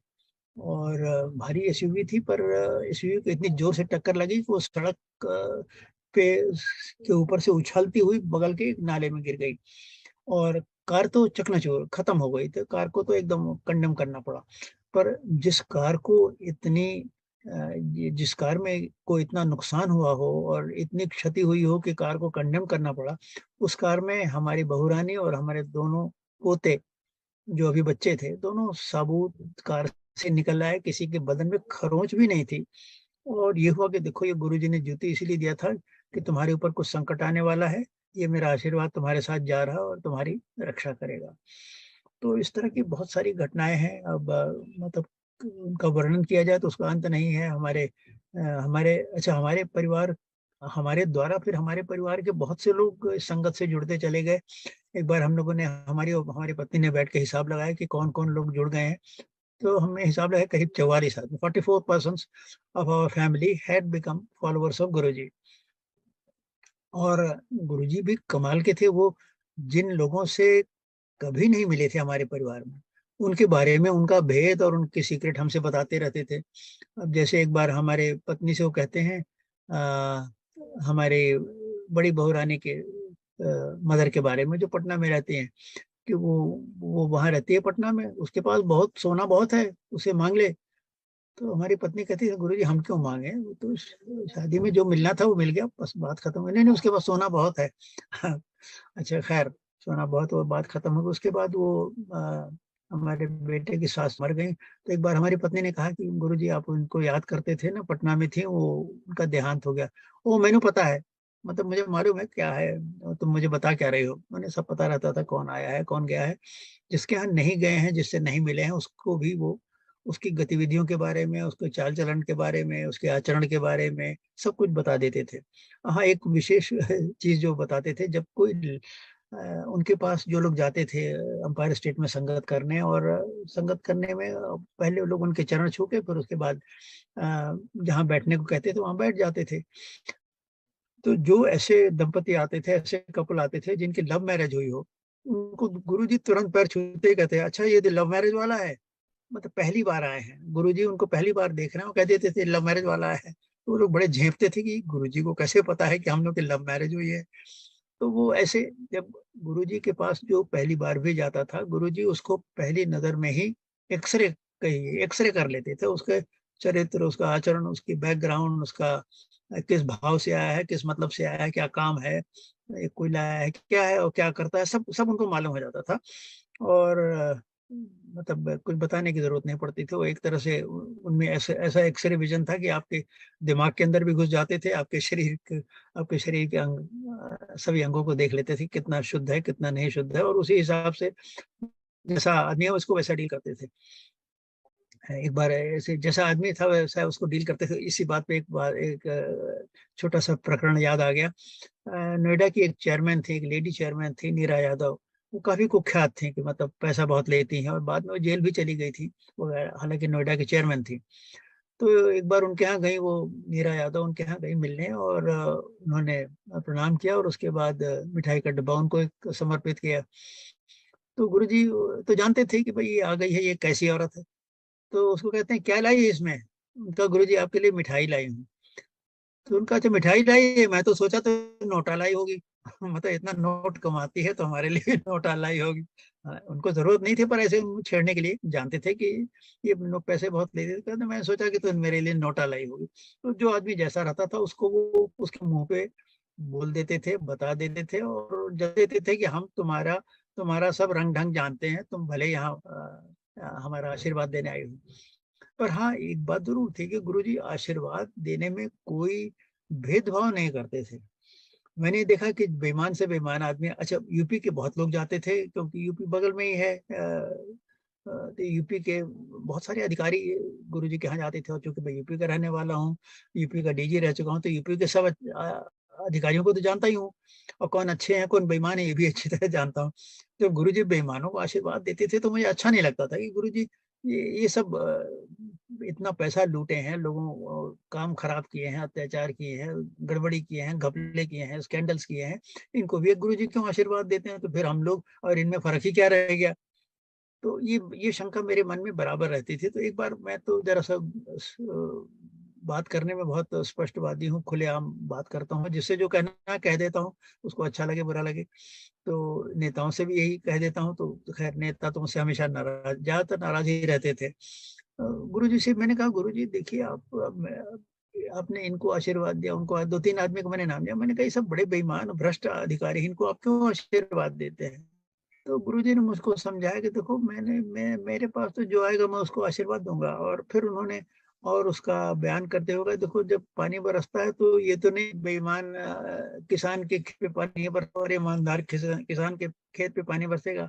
और भारी एसयूवी थी, पर एसयूवी को इतनी ज़ोर से टक्कर लगी कि वो सड़क पे के ऊपर से उछलती हुई बगल के एक नाले में गिर गई और कार तो चकनाचूर खत्म हो गई। तो कार को तो एकदम कंडेम करना पड़ा। पर जिस कार को जिस कार में को इतना नुकसान हुआ हो और इतनी क्षति हुई हो कि कार को कंडेम करना पड़ा, उस कार में हमारी बहुरानी और हमारे दोनों पोते जो अभी बच्चे थे, दोनों साबुत कार से निकल आए, किसी के बदन में खरोंच भी नहीं थी। और ये हुआ कि देखो ये गुरुजी ने जूती इसीलिए दिया था कि तुम्हारे ऊपर कुछ संकट आने वाला है, ये मेरा आशीर्वाद तुम्हारे साथ जा रहा है और तुम्हारी रक्षा करेगा। तो इस तरह की बहुत सारी घटनाएँ हैं। अब मतलब उनका वर्णन किया जाए तो उसका अंत नहीं है। हमारे परिवार हमारे द्वारा फिर हमारे परिवार के बहुत से लोग इस संगत से जुड़ते चले गए। एक बार हम लोगों ने हमारी और हमारी पत्नी ने बैठ के हिसाब लगाया कि कौन-कौन लोग जुड़ गए हैं। तो हमें हिसाब लगा करीब 44 आदमी, 44 persons of our family had become followers of Guruji. और गुरुजी भी कमाल के थे, वो जिन लोगों से कभी नहीं मिले थे हमारे परिवार में, उनके बारे में उनका भेद और उनकी सीक्रेट हमसे बताते रहते थे। अब जैसे एक बार हमारे पत्नी से वो कहते हैं, हमारे बड़ी बहू रानी के मदर के बारे में, जो पटना में रहती हैं, कि वो वहाँ रहती है पटना में, उसके पास बहुत सोना बहुत है, उसे मांग ले। तो हमारी पत्नी कहती है, गुरुजी हम क्यों मांगे, वो तो शादी में जो मिलना था वो मिल गया, बस बात खत्म हो। नहीं नहीं, उसके पास सोना बहुत है। अच्छा खैर, सोना बहुत हुआ, बात खत्म हो गई। उसके बाद वो हमारे बेटे की सास मर गई। तो एक बार हमारी पत्नी ने कहा कि गुरुजी आप उनको याद करते थे ना, पटना में थी वो, उनका देहांत हो गया। वो मैंने पता है, मतलब मुझे मालूम है क्या है, तुम मुझे बता क्या रही हो। मैंने सब पता रहता था, कौन आया है कौन गया है। जिसके यहाँ नहीं गए हैं, जिससे नहीं मिले हैं, उसको भी वो उसकी गतिविधियों के बारे में, उसके चाल चलन के बारे में, उसके आचरण के बारे में सब कुछ बता देते थे। हाँ, एक विशेष चीज जो बताते थे, जब कोई उनके पास जो लोग जाते थे अंपायर स्टेट में संगत करने, और संगत करने में पहले वो लोग उनके चरण छू के, फिर उसके बाद जहाँ बैठने को कहते थे वहां बैठ जाते थे। तो जो ऐसे दंपति आते थे, ऐसे कपल आते थे जिनकी लव मैरिज हुई हो, उनको गुरुजी तुरंत पैर छूते ही कहते, अच्छा ये लव मैरिज वाला है। मतलब पहली बार आए हैं गुरुजी, उनको पहली बार देख रहे हैं, वो कह देते थे लव मैरिज वाला है। तो वो लोग बड़े झेपते थे कि गुरुजी को कैसे पता है कि हम लोग की लव मैरिज हुई है। तो वो ऐसे, जब गुरुजी के पास जो पहली बार भी जाता था, गुरुजी उसको पहली नजर में ही एक्सरे, कहिए एक्सरे कर लेते थे, उसके चरित्र, उसका आचरण, उसकी बैकग्राउंड, उसका किस भाव से आया है, किस मतलब से आया है, क्या काम है, एक कोई लाया है क्या है और क्या करता है, सब सब उनको मालूम हो जाता था। और मतलब कुछ बताने की जरूरत नहीं पड़ती थी। वो एक तरह से उनमें ऐसा ऐसा एक्सरे विजन था कि आपके दिमाग के अंदर भी घुस जाते थे, आपके शरीर के अंग, सभी अंगों को देख लेते थे, कितना शुद्ध है कितना नहीं शुद्ध है, और उसी हिसाब से जैसा आदमी है उसको वैसा डील करते थे। एक बार ऐसे जैसा आदमी था वैसा उसको डील करते थे। इसी बात पे एक बार एक छोटा सा प्रकरण याद आ गया। नोएडा की एक चेयरमैन थी, एक लेडी चेयरमैन थी, नीरा यादव। वो काफी कुख्यात थी कि मतलब पैसा बहुत लेती हैं, और बाद में वो जेल भी चली गई थी। वो हालांकि नोएडा की चेयरमैन थी। तो एक बार उनके यहाँ गई, वो नीरा यादव उनके यहाँ गई मिलने, और उन्होंने प्रणाम किया, और उसके बाद मिठाई का डब्बा उनको एक समर्पित किया। तो गुरुजी तो जानते थे कि भाई ये आ गई है, ये कैसी औरत है। तो उसको कहते हैं क्या लाई है इसमें। उनका, गुरुजी आपके लिए मिठाई लाई हूँ। तो उनका, अच्छा मिठाई लाई है, मैं तो सोचा तो नोटा लाई होगी। मतलब इतना नोट कमाती है तो हमारे लिए भी नोटा लाई होगी। उनको जरूरत नहीं थी, पर ऐसे उनको छेड़ने के लिए, जानते थे कि ये पैसे बहुत लेते थे, कहते मैं सोचा कि तो मेरे लिए नोटा लाई होगी। तो जो आदमी जैसा रहता था उसको वो उसके मुंह पे बोल देते थे, बता देते थे, और जब देते थे कि हम तुम्हारा तुम्हारा सब रंग ढंग जानते हैं, तुम भले यहाँ हमारा आशीर्वाद देने आए हो। पर हाँ, एक बात जरूर थी कि गुरुजी आशीर्वाद देने में कोई भेदभाव नहीं करते थे। मैंने देखा कि बेईमान से बेईमान आदमी, अच्छा यूपी के बहुत लोग जाते थे, क्योंकि यूपी बगल में ही है। तो यूपी के बहुत सारे अधिकारी गुरुजी के यहाँ जाते थे, और चूंकि मैं यूपी का रहने वाला हूँ, यूपी का डीजी रह चुका हूँ, तो यूपी के सब अधिकारियों को तो जानता ही हूँ, और कौन अच्छे हैं कौन बेईमान है ये भी अच्छी तरह जानता हूँ। जब गुरुजी बेईमानों को आशीर्वाद देते थे तो मुझे अच्छा नहीं लगता था कि गुरुजी ये सब इतना पैसा लूटे हैं लोगों, काम खराब किए हैं, अत्याचार किए हैं, गड़बड़ी किए हैं, घपले किए हैं, स्कैंडल्स किए हैं, इनको भी एक गुरुजी क्यों आशीर्वाद देते हैं, तो फिर हम लोग और इनमें फर्क ही क्या रह गया। तो ये शंका मेरे मन में बराबर रहती थी। तो एक बार मैं तो जरा सा बात करने में बहुत स्पष्टवादी हूँ, खुलेआम बात करता हूँ, जिससे जो कहना है कह देता हूँ, उसको अच्छा लगे बुरा लगे। तो नेताओं से भी यही कह देता हूँ। तो खैर नेता तो मुझसे हमेशा नाराज, ज्यादातर नाराज ही रहते थे। गुरुजी से मैंने कहा, गुरुजी देखिए आपने इनको आशीर्वाद दिया, उनको, दो तीन आदमी को मैंने नाम दिया, मैंने कहा ये सब बड़े बेईमान भ्रष्ट अधिकारी, इनको आप क्यों आशीर्वाद देते हैं। तो गुरुजी ने मुझको समझाया कि देखो मैं मेरे पास तो जो आएगा मैं उसको आशीर्वाद दूंगा। और फिर उन्होंने और उसका बयान करते हुए, देखो जब पानी बरसता है तो ये तो नहीं बेईमान किसान के खेत पे पानी बरसा और ईमानदार किसान के खेत पे पानी बरसेगा।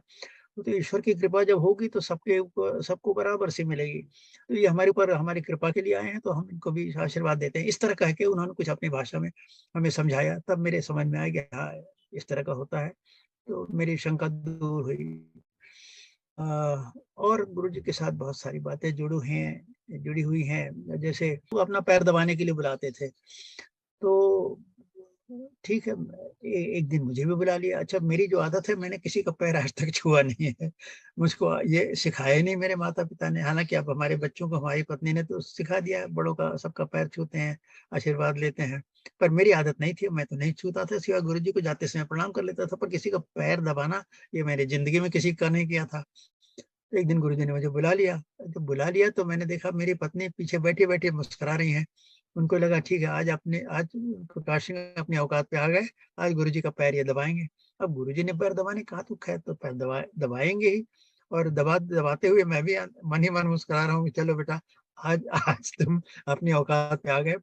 तो ईश्वर की कृपा जब होगी तो सबके ऊपर सबको बराबर से मिलेगी। तो ये हमारे ऊपर हमारी कृपा के लिए आए हैं, तो हम इनको भी आशीर्वाद देते हैं। इस तरह कह के उन्होंने कुछ अपनी भाषा में हमें समझाया, तब मेरे समझ में आया कि हाँ, इस तरह का होता है। तो मेरी शंका दूर हुई। और गुरुजी के साथ बहुत सारी बातें जुड़ी हुई हैं। जैसे वो अपना पैर दबाने के लिए बुलाते थे, तो ठीक है, एक दिन मुझे भी बुला लिया। अच्छा, मेरी जो आदत है, मैंने किसी का पैर आज तक छुआ नहीं है। मुझको ये सिखाया ही नहीं मेरे माता-पिता ने। हालाँकि अब हमारे बच्चों को हमारी पत्नी ने तो सिखा दिया है, बड़ों का सबका पैर छूते हैं, आशीर्वाद लेते हैं। पर मेरी आदत नहीं थी, मैं तो नहीं छूता था, सिवाय गुरुजी को जाते समय प्रणाम कर लेता था, पर किसी का पैर दबाना, ये मैंने ज़िंदगी में किसी का नहीं किया था। तो एक दिन गुरुजी ने मुझे बुला लिया। जब बुला लिया तो मैंने देखा मेरी पत्नी पीछे बैठी-बैठी मुस्कुरा रही हैं। उनको लगा ठीक है, आज प्रकाश सिंह अपनी औकात पे आ गए, आज गुरुजी का पैर ये दबाएँगे। अब गुरुजी ने पैर दबाने कहा तो खैर तो पैर दबाएँगे ही, और दबाते हुए मैं भी मन ही मन मुस्कुरा रहा हूँ कि चलो बेटा, आज आज तुम अपनी औकात पे आ गए,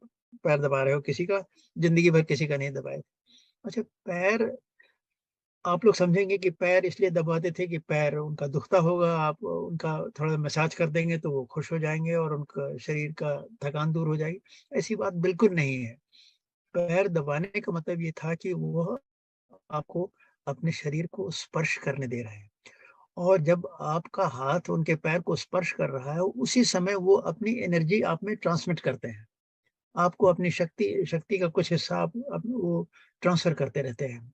पैर दबा रहे हो किसी का, ज़िंदगी भर किसी का नहीं दबाए। अच्छा, पैर आप लोग समझेंगे कि पैर इसलिए दबाते थे कि पैर उनका दुखता होगा, आप उनका थोड़ा मसाज कर देंगे तो वो खुश हो जाएँगे और उनका शरीर का थकान दूर हो जाएगी। ऐसी बात बिल्कुल नहीं है। पैर दबाने का मतलब ये था कि वह आपको अपने शरीर को स्पर्श करने दे रहे हैं, और जब आपका हाथ उनके पैर को स्पर्श कर रहा है, उसी समय वो अपनी एनर्जी आप में ट्रांसमिट करते हैं। आपको अपनी शक्ति शक्ति का कुछ हिस्सा आप वो ट्रांसफ़र करते रहते हैं।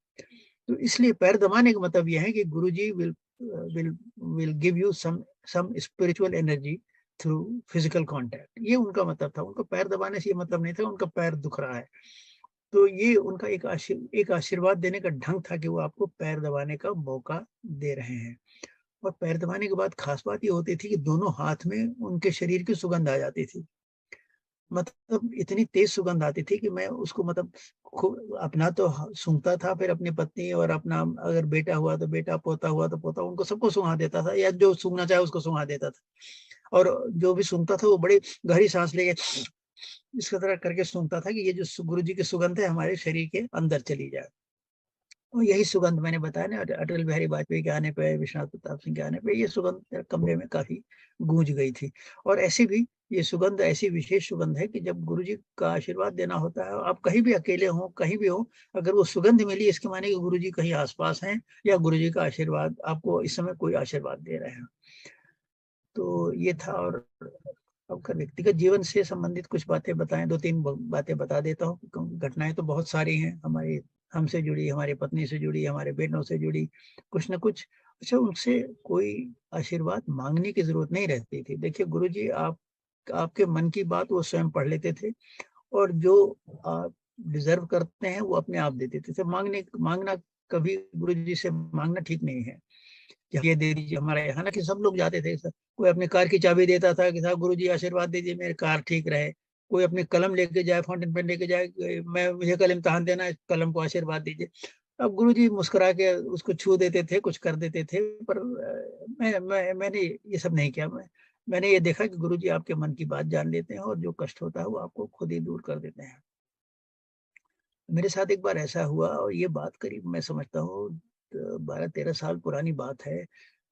तो इसलिए पैर दबाने का मतलब ये है कि Guruji will will give you some spiritual energy through physical contact, ये उनका मतलब था। उनका पैर दबाने से ये मतलब नहीं था उनका पैर दुख रहा है। तो ये उनका एक आशीर्वाद देने का ढंग था कि वो आपको पैर दबाने का मौका दे रहे हैं। और पैर दबाने के बाद खास बात ये होती थी कि दोनों हाथ में उनके शरीर की सुगंध आ जाती थी। मतलब इतनी तेज़ सुगंध आती थी कि मैं उसको मतलब खु अपना तो सूँघता था, फिर अपनी पत्नी और अपना अगर बेटा हुआ तो बेटा, पोता हुआ तो पोता, उनको सबको सूँघा देता था, या जो सूँघना चाहे उसको सूँघा देता था। और जो भी सूँघता था वो बड़ी गहरी साँस लेके इस तरह करके सूँघता था कि ये जो गुरु जी की सुगंध है हमारे शरीर के अंदर चली जाए। और यही सुगंध मैंने बताया ना, अटल बिहारी वाजपेयी के आने पे, विश्वनाथ प्रताप सिंह के आने पे ये सुगंध मेरे कमरे में काफ़ी गूँज गई थी। और ऐसे भी ये सुगंध ऐसी विशेष सुगंध है कि जब गुरुजी का आशीर्वाद देना होता है, आप कहीं भी अकेले हों, कहीं भी हों, अगर वो सुगंध मिली इसके माने कि गुरुजी कहीं आस-पास हैं, या गुरुजी का आशीर्वाद आपको इस समय कोई आशीर्वाद दे रहे हैं। तो ये था। और अब अगर व्यक्तिगत जीवन से संबंधित कुछ बातें बताएँ, 2-3 बातें बता देता हूँ। घटनाएँ तो बहुत सारी हैं, हमारी हमसे जुड़ी, हमारी पत्नी से जुड़ी, हमारे बेटों से जुड़ी, कुछ न कुछ। अच्छा, उनसे कोई आशीर्वाद माँगने की ज़रूरत नहीं रहती थी। देखिए गुरुजी आपके मन की बात वो स्वयं पढ़ लेते थे, और जो आप डिज़र्व करते हैं वो अपने आप दे देते थे। माँगना कभी गुरुजी से माँगना ठीक नहीं है। कि ये दे दीजिए हमारे यहाँ, ना कि सब लोग जाते थे। कोई अपनी कार की चाबी देता था कि साहब गुरुजी आशीर्वाद दीजिए मेरी कार ठीक रहे। कोई अपनी कलम लेके जाए, फाउंटेन पेन लेके जाए, मुझे कल इम्तिहान देना है, कलम को आशीर्वाद दीजिए। अब गुरुजी मुस्कुरा के उसको छू देते थे, कुछ कर देते थे, पर मैंने ये सब नहीं किया। मैंने ये देखा कि गुरुजी आपके मन की बात जान लेते हैं, और जो कष्ट होता है वो आपको खुद ही दूर कर देते हैं। मेरे साथ एक बार ऐसा हुआ, और ये बात करीब मैं समझता हूँ 12-13 साल पुरानी बात है।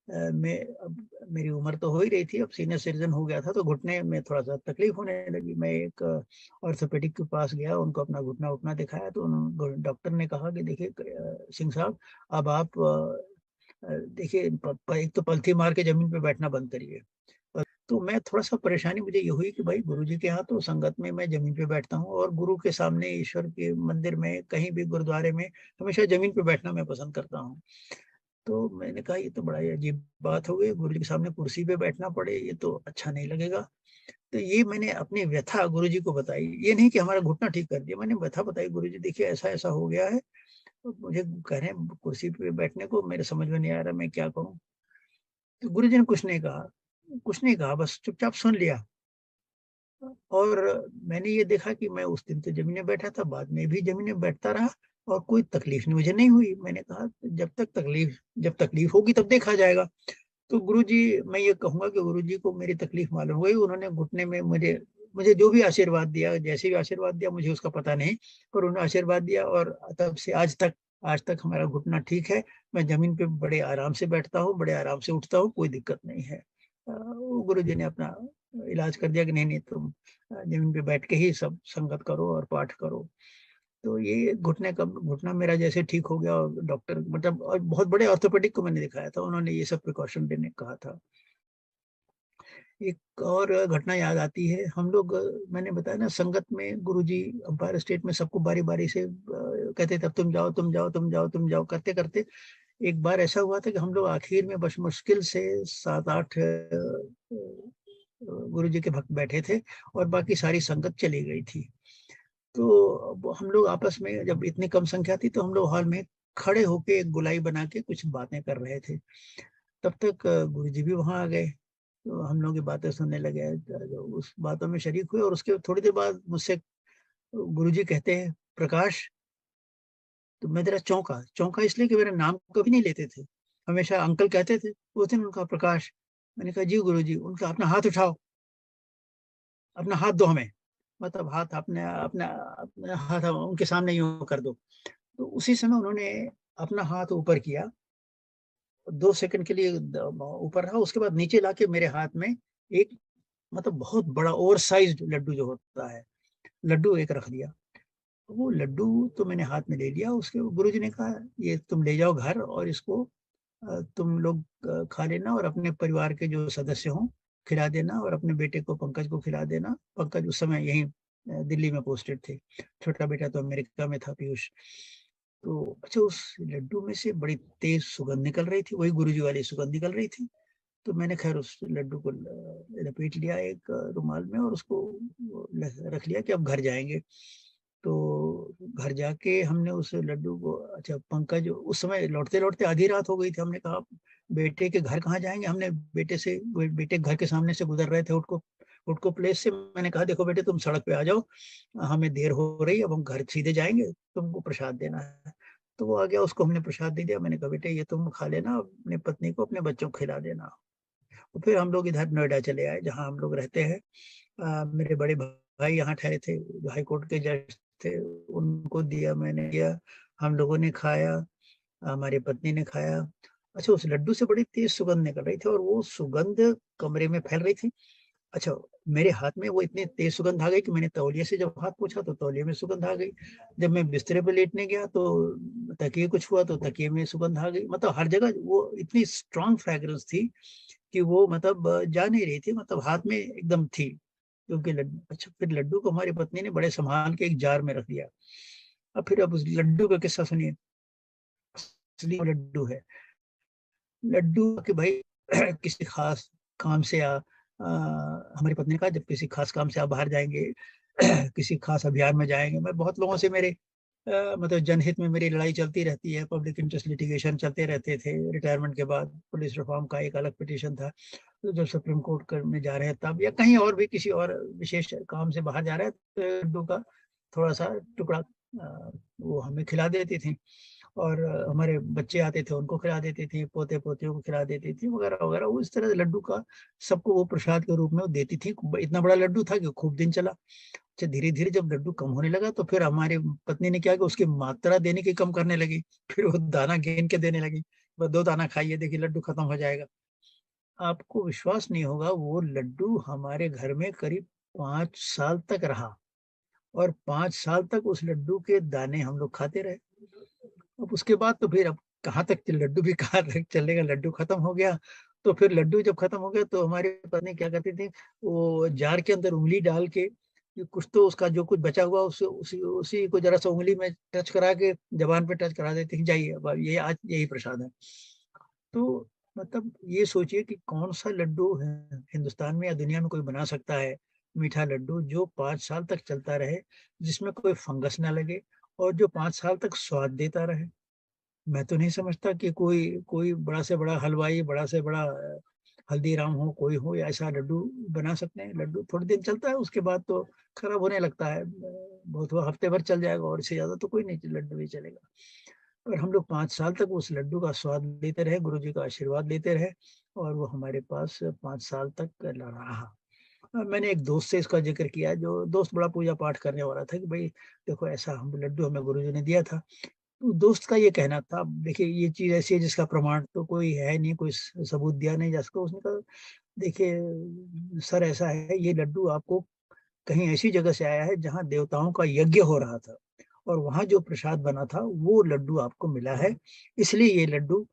मैं अब मेरी उम्र तो हो ही रही थी, अब सीनियर सिटीज़न हो गया था, तो घुटने में थोड़ा-सा तकलीफ़ होने लगी। मैं एक ऑर्थोपेडिक के पास गया, उनको अपना घुटना-वुटना दिखाया, तो डॉक्टर ने कहा कि देखिए सिंह साहब, अब आप देखिए प प एक तो पलथी मार के ज़मीन पे बैठना बंद करिए। तो मैं थोड़ा-सा परेशानी मुझे ये हुई कि भाई गुरुजी के यहाँ तो संगत में मैं ज़मीन पे बैठता हूँ, और गुरु के सामने, ईश्वर के मंदिर में, कहीं भी गुरुद्वारे में हमेशा ज़मीन पे बैठना मैं पसंद करता हूँ। तो मैंने कहा ये तो बड़ा ही अजीब बात हो गई, गुरुजी के सामने कुर्सी पे बैठना पड़े, ये तो अच्छा नहीं लगेगा। तो ये मैंने अपनी व्यथा गुरुजी को बताई, ये नहीं कि हमारा घुटना ठीक कर दिया, मैंने व्यथा बताई, गुरुजी देखिए ऐसा-ऐसा हो गया है, तो मुझे कह रहे हैं कुर्सी पे बैठने को, मेरे समझ में नहीं आ रहा मैं क्या करूँ? तो गुरुजी ने कुछ नहीं कहा, बस चुपचाप सुन लिया। और मैंने ये देखा कि मैं उस दिन तो ज़मीन में बैठा था, बाद में भी ज़मीन में बैठता रहा, और कोई तकलीफ़ मुझे नहीं हुई। मैंने कहा जब तकलीफ़ होगी तब देखा जाएगा। तो गुरुजी, मैं ये कहूँगा कि गुरुजी को मेरी तकलीफ़ मालूम हो गई। उन्होंने घुटने में मुझे मुझे जो भी आशीर्वाद दिया, जैसे भी आशीर्वाद दिया मुझे उसका पता नहीं, पर उन्होंने आशीर्वाद दिया, और तब से आज तक हमारा घुटना ठीक है। मैं ज़मीन पे बड़े आराम से बैठता हूँ, बड़े आराम से उठता हूँ, कोई दिक्कत नहीं है। वो गुरुजी ने अपना इलाज कर दिया कि नहीं, नहीं तुम ज़मीन पे बैठ के ही सब संगत करो और पाठ करो। तो ये घुटना मेरा जैसे ठीक हो गया और डॉक्टर मतलब और बहुत बड़े ऑर्थोपेडिक को मैंने दिखाया था, उन्होंने ये सब प्रिकॉशन लेने को कहा था। एक और घटना याद आती है, हम लोग मैंने बताया ना संगत में गुरुजी एम्पायर स्टेट में सबको बारी-बारी से कहते थे अब तुम जाओ, तुम जाओ, तुम जाओ, तुम जाओ करते-करते एक बार ऐसा हुआ था कि हम लोग आखिर में बस मुश्किल से 7-8 गुरुजी के भक्त बैठे थे और बाकी सारी संगत चली गई थी। तो अब हम लोग आपस में जब इतनी कम संख्या थी तो हम लोग हॉल में खड़े होके एक गोलाई बना के कुछ बातें कर रहे थे। तब तक गुरुजी भी वहाँ आ गए। तो हम लोग की बातें सुनने लगे, उस बातों में शरीक हुए और उसके थोड़ी देर बाद मुझसे गुरुजी कहते हैं, "प्रकाश।" तो मैं ज़रा चौंका, चौंका इसलिए कि मेरा नाम कभी नहीं लेते थे। हमेशा अंकल कहते थे, उस दिन उनका प्रकाश। मैंने कहा, "जी गुरुजी।" उनका, "अपना हाथ उठाओ, अपना हाथ दो हमें।" मतलब हाथ अपने अपना अपना हाथ उनके सामने यूँ कर दो। तो उसी समय उन्होंने अपना हाथ ऊपर किया, 2 सेकंड के लिए ऊपर रहा, उसके बाद नीचे लाके मेरे हाथ में एक मतलब बहुत बड़ा ओवरसाइज़्ड लड्डू जो होता है, लड्डू एक रख दिया। वो लड्डू तो मैंने हाथ में ले लिया, उसके गुरुजी ने कहा, "ये तुम ले जाओ घर और इसको तुम लोग खा लेना और अपने परिवार के जो सदस्य हों, खिला देना और अपने बेटे को पंकज को खिला देना।" पंकज उस समय यहीं दिल्ली में पोस्टेड थे। छोटा बेटा तो अमेरिका में था, पीयूष। तो अच्छा उस लड्डू में से बड़ी तेज़ सुगंध निकल रही थी, वही गुरुजी वाली सुगंध निकल रही थी। तो मैंने ख़ैर उस लड्डू को लपेट लिया एक रुमाल में और उसको ल रख लिया कि अब घर जाएँगे। तो घर जाके हमने उस लड्डू को अच्छा पंकज उस समय लौटते-लौटते आधी रात हो गई थी। हमने कहा बेटे के घर कहाँ जाएँगे? हमने बेटे से बेटे के घर के सामने से गुज़र रहे थे हुडको प्लेस से। मैंने कहा देखो बेटे तुम सड़क पे आ जाओ, हमें देर हो रही है अब हम घर सीधे जाएँगे, तुमको प्रसाद देना है। तो वो आ गया उसको हमने प्रसाद दे दिया। मैंने कहा बेटे ये तुम खा लेना, अपनी पत्नी को, अपने बच्चों को खिला देना। तो फिर हम लोग इधर नोएडा चले आए जहाँ हम लोग रहते हैं। मेरे बड़े भाई यहाँ ठहरे थे, जो हाई कोर्ट के जज थे, उनको दिया मैंने दिया, हम लोगों ने खाया, हमारी पत्नी ने खाया। अच्छा उस लड्डू से बड़ी तेज़ सुगंध निकल रही थी और वो सुगंध कमरे में फैल रही थी। अच्छा मेरे हाथ में वो इतनी तेज़ सुगंध आ गई कि मैंने तौलिए से जब हाथ पोंछा तो तौलिए में सुगंध आ गई। जब मैं बिस्तरे पे लेटने गया तो तकिए को छुआ तो तकिए में सुगंध आ गई। मतलब हर जगह वो इतनी स्ट्रॉन्ग फ्रेग्रेंस थी कि वो मतलब जा नहीं रही थी, मतलब हाथ में एकदम थी। क्योंकि अच्छा फिर लड्डू को हमारी पत्नी ने बड़े सँभाल के एक जार में रख दिया। अब उस लड्डू का किस्सा सुनिए, असली लड्डू है। लड्डू कि भाई किसी ख़ास काम से हमारी पत्नी ने कहा जब किसी ख़ास काम से आप बाहर जाएँगे, किसी ख़ास अभियान में जाएँगे, मैं बहुत लोगों से मेरे मतलब जनहित में मेरी लड़ाई चलती रहती है, पब्लिक इंटरेस्ट लिटिगेशन चलते रहते थे। रिटायरमेंट के बाद पुलिस रिफ़ॉर्म का एक अलग पिटीशन था। तो जब सुप्रीम कोर्ट क में जा रहे हैं तब या कहीं और भी किसी और विशेष काम से बाहर जा रहे हैं, तो लड्डू का थोड़ा-सा टुकड़ा वो हमें खिला देती थी। और हमारे बच्चे आते थे, उनको खिला देती थी, पोते-पोतियों को खिला देती थी, वगैरह-वगैरह। वो इस तरह लड्डू का सबको वो प्रसाद के रूप में वो देती थी। इतना बड़ा लड्डू था कि खूब दिन चला। अच्छा धीरे-धीरे जब लड्डू कम होने लगा तो फिर हमारी पत्नी ने क्या किया उसकी मात्रा देने की कम करने लगी। फिर वो दाना गिन के देने लगी। बस 2 दाना खाइए देखिए लड्डू खत्म हो जाएगा। आपको विश्वास नहीं होगा वो लड्डू हमारे घर में करीब 5 साल तक रहा और 5 साल तक उस लड्डू के दाने हम लोग खाते रहे। अब उसके बाद तो फिर अब कहाँ तक लड्डू भी कहाँ तक चलेगा, लड्डू खत्म हो गया। तो फिर लड्डू जब खत्म हो गया तो हमारी पत्नी क्या करती थी, वो जार के अंदर उँगली डाल के कि कुछ तो उसका जो कुछ बचा हुआ उसे उसी उसी को ज़रा-सा उँगली में टच करा के ज़बान पे टच करा देती थी, जाइए अब ये आज यही प्रसाद है। तो मतलब ये सोचिए कि कौन-सा लड्डू हिंदुस्तान में या दुनिया में कोई बना सकता है, मीठा लड्डू जो 5 साल तक चलता रहे, जिसमें कोई फंगस ना लगे और जो 5 साल तक स्वाद देता रहे। मैं तो नहीं समझता कि कोई कोई बड़ा से बड़ा हलवाई, बड़ा से बड़ा हल्दीराम हो, कोई हो या ऐसा लड्डू बना सकते हैं। लड्डू थोड़े दिन चलता है, उसके बाद तो खराब होने लगता है। बहुत हुआ हफ्ते भर चल जाएगा और इससे ज़्यादा तो कोई नहीं लड्डू नहीं चलेगा। और हम लोग 5 साल तक उस लड्डू का स्वाद लेते रहे, गुरुजी का आशीर्वाद लेते रहे और वो हमारे पास 5 साल तक रहा। मैंने एक दोस्त से इसका ज़िक्र किया, जो दोस्त बड़ा पूजा-पाठ करने वाला था कि भई देखो ऐसा हम लड्डू हमें गुरुजी ने दिया था। तो दोस्त का ये कहना था, देखिए ये चीज़ ऐसी है जिसका प्रमाण तो कोई है नहीं, कोई सबूत दिया नहीं जा सका। उसने कहा देखिए सर ऐसा है, ये लड्डू आपको कहीं ऐसी जगह से आया है जहाँ देवताओं का यज्ञ हो रहा था और वहाँ जो प्रसाद बना था वो लड्डू आपको मिला है, इसलिए ये लड्डू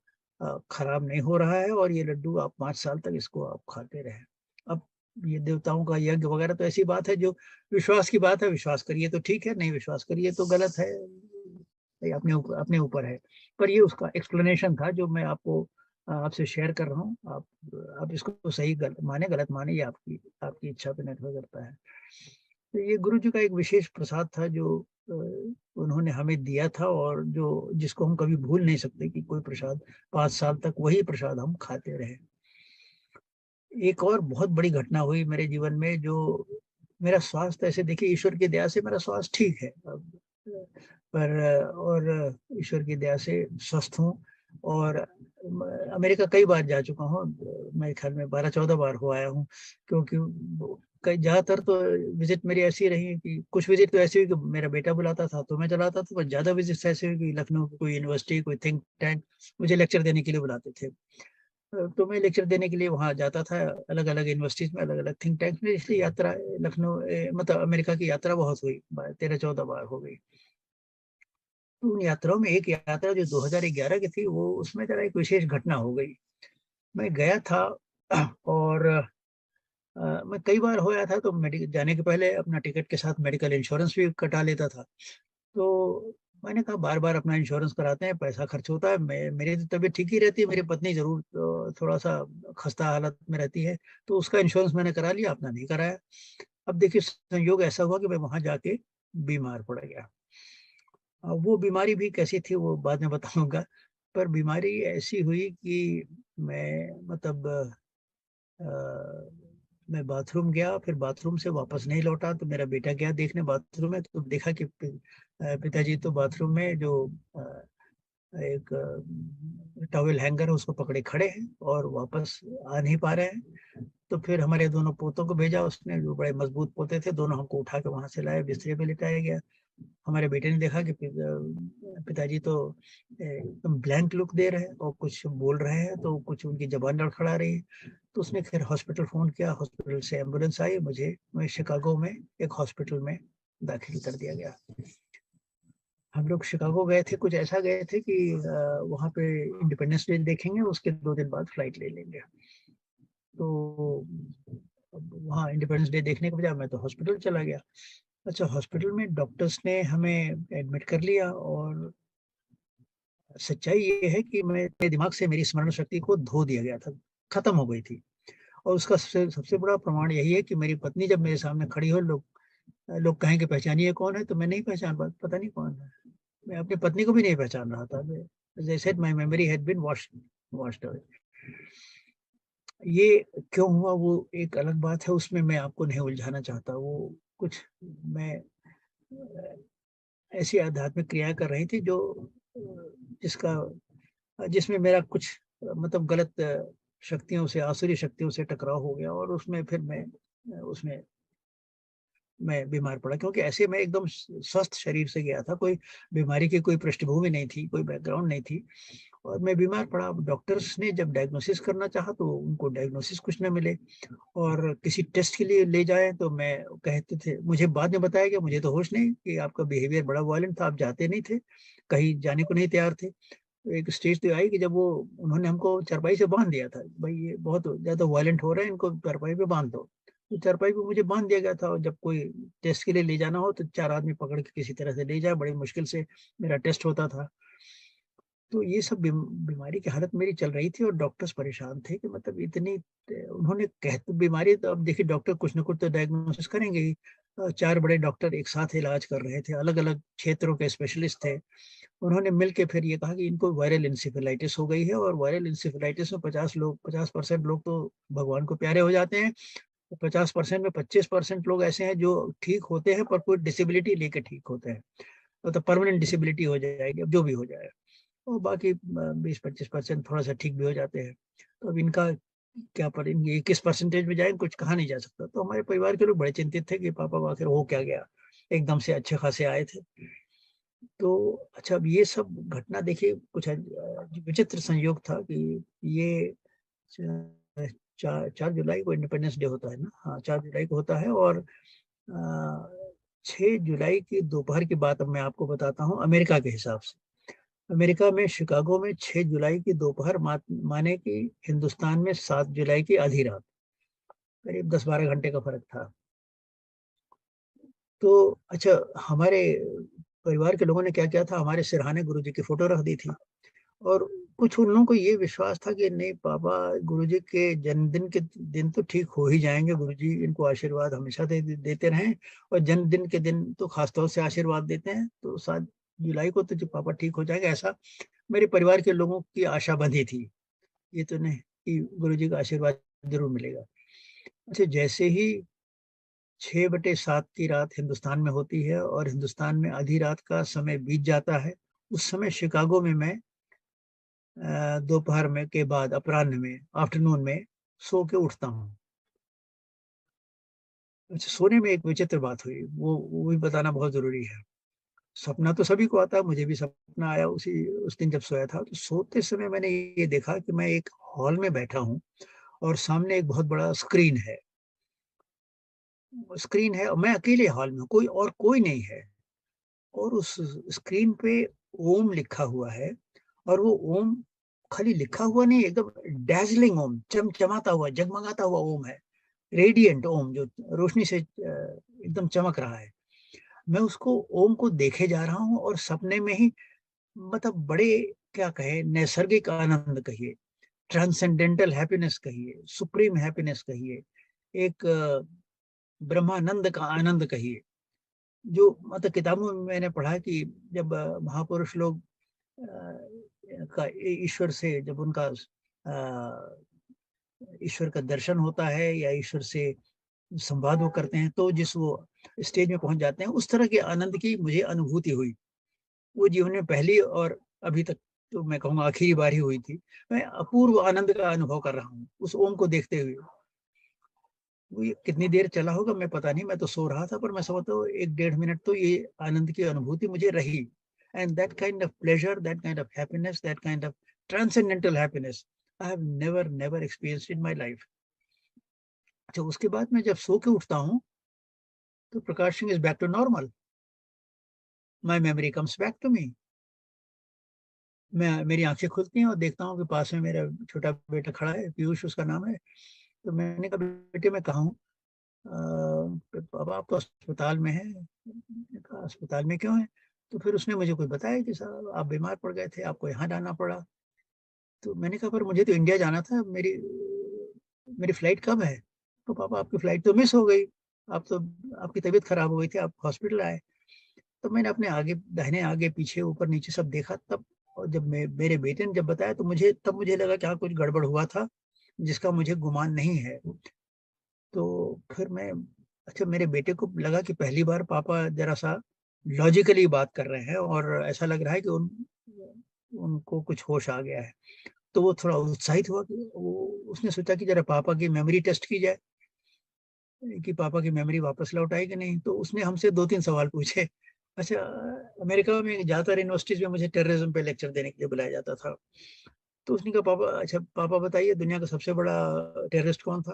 खराब नहीं हो रहा है और ये लड्डू आप 5 साल तक इसको आप खाते रहें। अब ये देवताओं का यज्ञ वगैरह तो ऐसी बात है जो विश्वास की बात है, विश्वास करिए तो ठीक है, नहीं विश्वास करिए तो गलत है। ये अपने ऊपर है। पर ये उसका एक्सप्लेनेशन था जो मैं आपको आपसे शेयर कर रहा हूँ। आप इसको सही माने गलत माने, ये आपकी आपकी इच्छा पे निर्भर करता है। तो ये गुरु जी का एक विशेष प्रसाद था जो उन्होंने हमें दिया था और जो जिसको हम कभी भूल नहीं सकते कि कोई प्रसाद 5 साल तक वही प्रसाद हम खाते रहे। एक और बहुत बड़ी घटना हुई मेरे जीवन में जो मेरा स्वास्थ्य, ऐसे देखिए ईश्वर की दया से मेरा स्वास्थ्य ठीक है अब, पर और ईश्वर की दया से स्वस्थ हूँ और अमेरिका कई बार जा चुका हूँ। मेरे ख्याल में 12-14 बार हो आया हूँ, क्योंकि कई ज़्यादातर तो विजिट मेरी ऐसी रही है कि कुछ विजिट तो ऐसी हुई कि मेरा बेटा बुलाता था तो मैं चलाता था, पर ज़्यादा विजिट्स ऐसे हुई कि लखनऊ की कोई यूनिवर्सिटी, कोई थिंक टैंक मुझे लेक्चर देने के लिए बुलाते थे। तो मैं लेक्चर देने के लिए वहाँ जाता था, अलग-अलग यूनिवर्सिटीज़ में, अलग-अलग थिंक टैंक्स में, इसलिए यात्रा लखनऊ मतलब अमेरिका की यात्रा बहुत हुई, 13-14 बार हो गई। तो उन यात्राओं में एक यात्रा जो 2011 की थी, वो उसमें ज़रा एक विशेष घटना हो गई। मैं गया था और मैं कई बार हो आया था तो जाने के पहले अपना टिकट के साथ मेडिकल इंश्योरेंस भी कटा लेता था। तो मैंने कहा बार-बार अपना इंश्योरेंस कराते हैं, पैसा खर्च होता है, मेरी तो तबीयत ठीक ही रहती है, मेरी पत्नी ज़रूर थोड़ा-सा खस्ता हालत में रहती है, तो उसका इंश्योरेंस मैंने करा लिया, अपना नहीं कराया। अब देखिए संयोग ऐसा हुआ कि मैं वहाँ जाके बीमार पड़ गया। वो बीमारी भी कैसी थी वो बाद में बताऊँगा, पर बीमारी ऐसी हुई कि मैं मतलब अ, मैं बाथरूम गया, फिर बाथरूम से वापस नहीं लौटा तो मेरा बेटा गया देखने बाथरूम में, तो देखा कि पिताजी तो बाथरूम में जो अ, एक टॉवेल हैंगर है उसको पकड़े खड़े हैं और वापस आ नहीं पा रहे हैं। तो फिर हमारे दोनों पोतों को भेजा उसने, जो बड़े मजबूत पोते थे, दोनों हमको उठा के वहाँ से लाए, बिस्तरे पे लिटाया गया। हमारे बेटे ने देखा कि पिताजी तो एकदम ब्लैंक लुक दे रहे हैं और कुछ बोल रहे हैं, तो कुछ उनकी ज़बान लड़खड़ा रही है। तो उसने फिर हॉस्पिटल फ़ोन किया, हॉस्पिटल से एम्बुलेंस आई, मैं शिकागो में एक हॉस्पिटल में दाखिल कर दिया गया। हम लोग शिकागो गए थे, कुछ ऐसा गए थे कि वहाँ पे इंडिपेंडेंस डे देखेंगे, उसके 2 दिन बाद फ्लाइट ले लेंगे। तो अब वहाँ इंडिपेंडेंस डे देखने के बजाय मैं तो हॉस्पिटल चला गया। अच्छा, हॉस्पिटल में डॉक्टर्स ने हमें एडमिट कर लिया और सच्चाई ये है कि मेरे दिमाग से मेरी स्मरण शक्ति को धो दिया गया था, खत्म हो गई थी। और उसका सबसे सबसे बड़ा प्रमाण यही है कि मेरी पत्नी जब मेरे सामने खड़ी हो, लोग कहें कि पहचानिए कौन है, तो मैं नहीं पहचान पता नहीं कौन है। मैं अपनी पत्नी को भी नहीं पहचान रहा था। मैं as I said my memory had been washed away. ये क्यों हुआ वो एक अलग बात है, उसमें मैं आपको नहीं उलझाना चाहता। वो कुछ मैं ऐसी आध्यात्मिक क्रिया कर रही थी जो जिसका जिसमें मेरा कुछ मतलब गलत शक्तियों से, आसुरी शक्तियों से टकराव हो गया और उसमें फिर उसमें मैं बीमार पड़ा, क्योंकि ऐसे मैं एकदम स्वस्थ शरीर से गया था, कोई बीमारी की कोई पृष्ठभूमि नहीं थी, कोई बैकग्राउंड नहीं थी और मैं बीमार पड़ा। अब डॉक्टर्स ने जब डायग्नोसिस करना चाहा तो उनको डायग्नोसिस कुछ ना मिले और किसी टेस्ट के लिए ले जाएँ तो मैं कहते थे, मुझे बाद में बताया गया, मुझे तो होश नहीं कि आपका बिहेवियर बड़ा वायलेंट था, आप जाते नहीं थे, कहीं जाने को नहीं तैयार थे। तो एक स्टेज तो आई कि जब वो उन्होंने हमको चारपाई से बाँध दिया था, भई ये बहुत ज़्यादा वायलेंट हो रहे हैं, इनको चारपाई पे बाँध दो। तो चारपाई पे मुझे बाँध दिया गया था और जब कोई टेस्ट के लिए ले जाना हो तो 4 आदमी पकड़ के किसी तरह से ले जाए, बड़ी मुश्किल से मेरा टेस्ट होता था। तो ये सब बीमारी की हालत मेरी चल रही थी और डॉक्टर्स परेशान थे कि मतलब इतनी उन्होंने कह तो बीमारी, तो अब देखिए डॉक्टर कुछ न कुछ तो डायग्नोसिस करेंगे ही। 4 बड़े डॉक्टर एक साथ इलाज कर रहे थे, अलग-अलग क्षेत्रों के स्पेशलिस्ट थे। उन्होंने मिल के फिर ये कहा कि इनको वायरल एन्सेफेलाइटिस हो गई है और वायरल एन्सेफेलाइटिस में 50% लोग तो भगवान को प्यारे हो जाते हैं, और 50% में 25% लोग ऐसे हैं जो ठीक होते हैं पर कोई डिसेबिलिटी लेके ठीक होते हैं। तो परमानेंट डिसेबिलिटी हो जाएगी, अब जो भी हो जाए। और बाकी 20-25% थोड़ा-सा ठीक भी हो जाते हैं। तो अब इनका क्या ये किस परसेंटेज में जाएँ, कुछ कहा नहीं जा सकता। तो हमारे परिवार के लोग बड़े चिंतित थे कि पापा को आखिर हो क्या गया? एकदम से अच्छे खासे आए थे। तो अच्छा, अब ये सब घटना देखिए कुछ विचित्र संयोग था कि ये च 4 जुलाई को इंडिपेंडेंस डे होता है ना? हाँ, 4 जुलाई को होता है और 6 जुलाई की दोपहर की बात अब मैं आपको बताता हूँ अमेरिका के हिसाब से। अमेरिका में शिकागो में 6 जुलाई की दोपहर माने कि हिंदुस्तान में 7 जुलाई की आधी रात, करीब 10-12 घंटे का फ़र्क था। तो अच्छा, हमारे परिवार के लोगों ने क्या किया था, हमारे सिरहाने गुरुजी की फ़ोटो रख दी थी और कुछ उन लोगों को ये विश्वास था कि नहीं, पापा गुरुजी के जन्मदिन के दिन तो ठीक हो ही जाएँगे, गुरुजी इनको आशीर्वाद हमेशा देते रहें और जन्मदिन के दिन तो ख़ास तौर से आशीर्वाद देते हैं, तो 7 जुलाई को तो जो पापा ठीक हो जाएँगे, ऐसा मेरे परिवार के लोगों की आशा बंधी थी। ये तो नहीं कि गुरुजी का आशीर्वाद ज़रूर मिलेगा। अच्छा, जैसे ही 6/7 की रात हिंदुस्तान में होती है और हिंदुस्तान में आधी रात का समय बीत जाता है, उस समय शिकागो में मैं दोपहर में के बाद अपराह्न में, आफ्टरनून में सो के उठता हूँ। अच्छा, सोने में एक विचित्र बात हुई, वो भी बताना बहुत ज़रूरी है। सपना तो सभी को आता है, मुझे भी सपना आया उस दिन जब सोया था, तो सोते समय मैंने ये देखा कि मैं एक हॉल में बैठा हूँ और सामने एक बहुत बड़ा स्क्रीन है और मैं अकेले हॉल में हूँ, कोई नहीं है और उस स्क्रीन पे ओम लिखा हुआ है और वो ओम खाली लिखा हुआ नहीं, एकदम डैज़लिंग ओम, चमचमाता हुआ, जगमगाता हुआ ओम है। रेडिएंट ओम जो रोशनी से एकदम चमक रहा है। मैं उसको ओम को देखे जा रहा हूँ और सपने में ही मतलब बड़े क्या कहें, नैसर्गिक आनंद कहिए, ट्रांसेंडेंटल हैप्पीनेस कहिए, सुप्रीम हैप्पीनेस कहिए, एक ब्रह्मानंद का आनंद कहिए, जो मतलब किताबों में मैंने पढ़ा कि जब महापुरुष लोग का ईश्वर से जब उनका ईश्वर का दर्शन होता है या ईश्वर से संवाद वो करते हैं, तो जिस वो स्टेज में पहुँच जाते हैं, उस तरह के आनंद की मुझे अनुभूति हुई। वो जीवन में पहली और अभी तक तो मैं कहूँगा आखिरी बार ही हुई थी। मैं अपूर्व आनंद का अनुभव कर रहा हूँ, उस ओम को देखते हुए। वो ये कितनी देर चला होगा मैं पता नहीं, मैं तो सो रहा था, पर मैं समझता हूँ 1 डेढ़ मिनट तो ये आनंद की अनुभूति मुझे रही। And that kind of pleasure, that kind of happiness, that kind of transcendental happiness I have never experienced in my life. अच्छा, उसके बाद मैं जब सो के उठता हूँ, तो Prakash Singh is back to normal. My memory comes back to me. मेरी आँखें खुलती हैं और देखता हूँ कि पास में मेरा छोटा बेटा खड़ा है, पीयूष उसका नाम है। तो मैंने कहा, बेटे मैं कहाँ हूँ? पापा आप तो अस्पताल में हैं। मैंने कहा, अस्पताल में क्यों हैं? तो फिर उसने मुझे कुछ बताया कि साहब आप बीमार पड़ गए थे, आपको यहाँ जाना पड़ा। तो मैंने कहा, पर मुझे तो इंडिया जाना था, मेरी मेरी फ्लाइट कब है? तो पापा आपकी फ्लाइट तो मिस हो गई, आप तो आपकी तबीयत खराब हो गई थी, आप हॉस्पिटल आए। तो मैंने अपने आगे, दाहिने आगे, पीछे, ऊपर-नीचे सब देखा तब, और जब मेरे बेटे ने जब बताया तो मुझे लगा कि हाँ, कुछ गड़बड़ हुआ था, जिसका मुझे गुमान नहीं है। तो फिर मैं अच्छा, मेरे बेटे को लगा कि पहली बार पापा ज़रा-सा लॉजिकली बात कर रहे हैं और ऐसा लग रहा है कि उनको कुछ होश आ गया है। तो वो थोड़ा उत्साहित हुआ कि वो उसने सोचा कि ज़रा पापा की मेमोरी टेस्ट की जाए, कि पापा की मेमोरी वापस लौट आई कि नहीं। तो उसने हमसे 2-3 सवाल पूछे। अच्छा, अमेरिका में ज़्यादातर यूनिवर्सिटीज़ में मुझे टेररिज़्म पे लेक्चर देने के लिए बुलाया जाता था। तो उसने कहा, पापा बताइए दुनिया का सबसे बड़ा टेररिस्ट कौन था?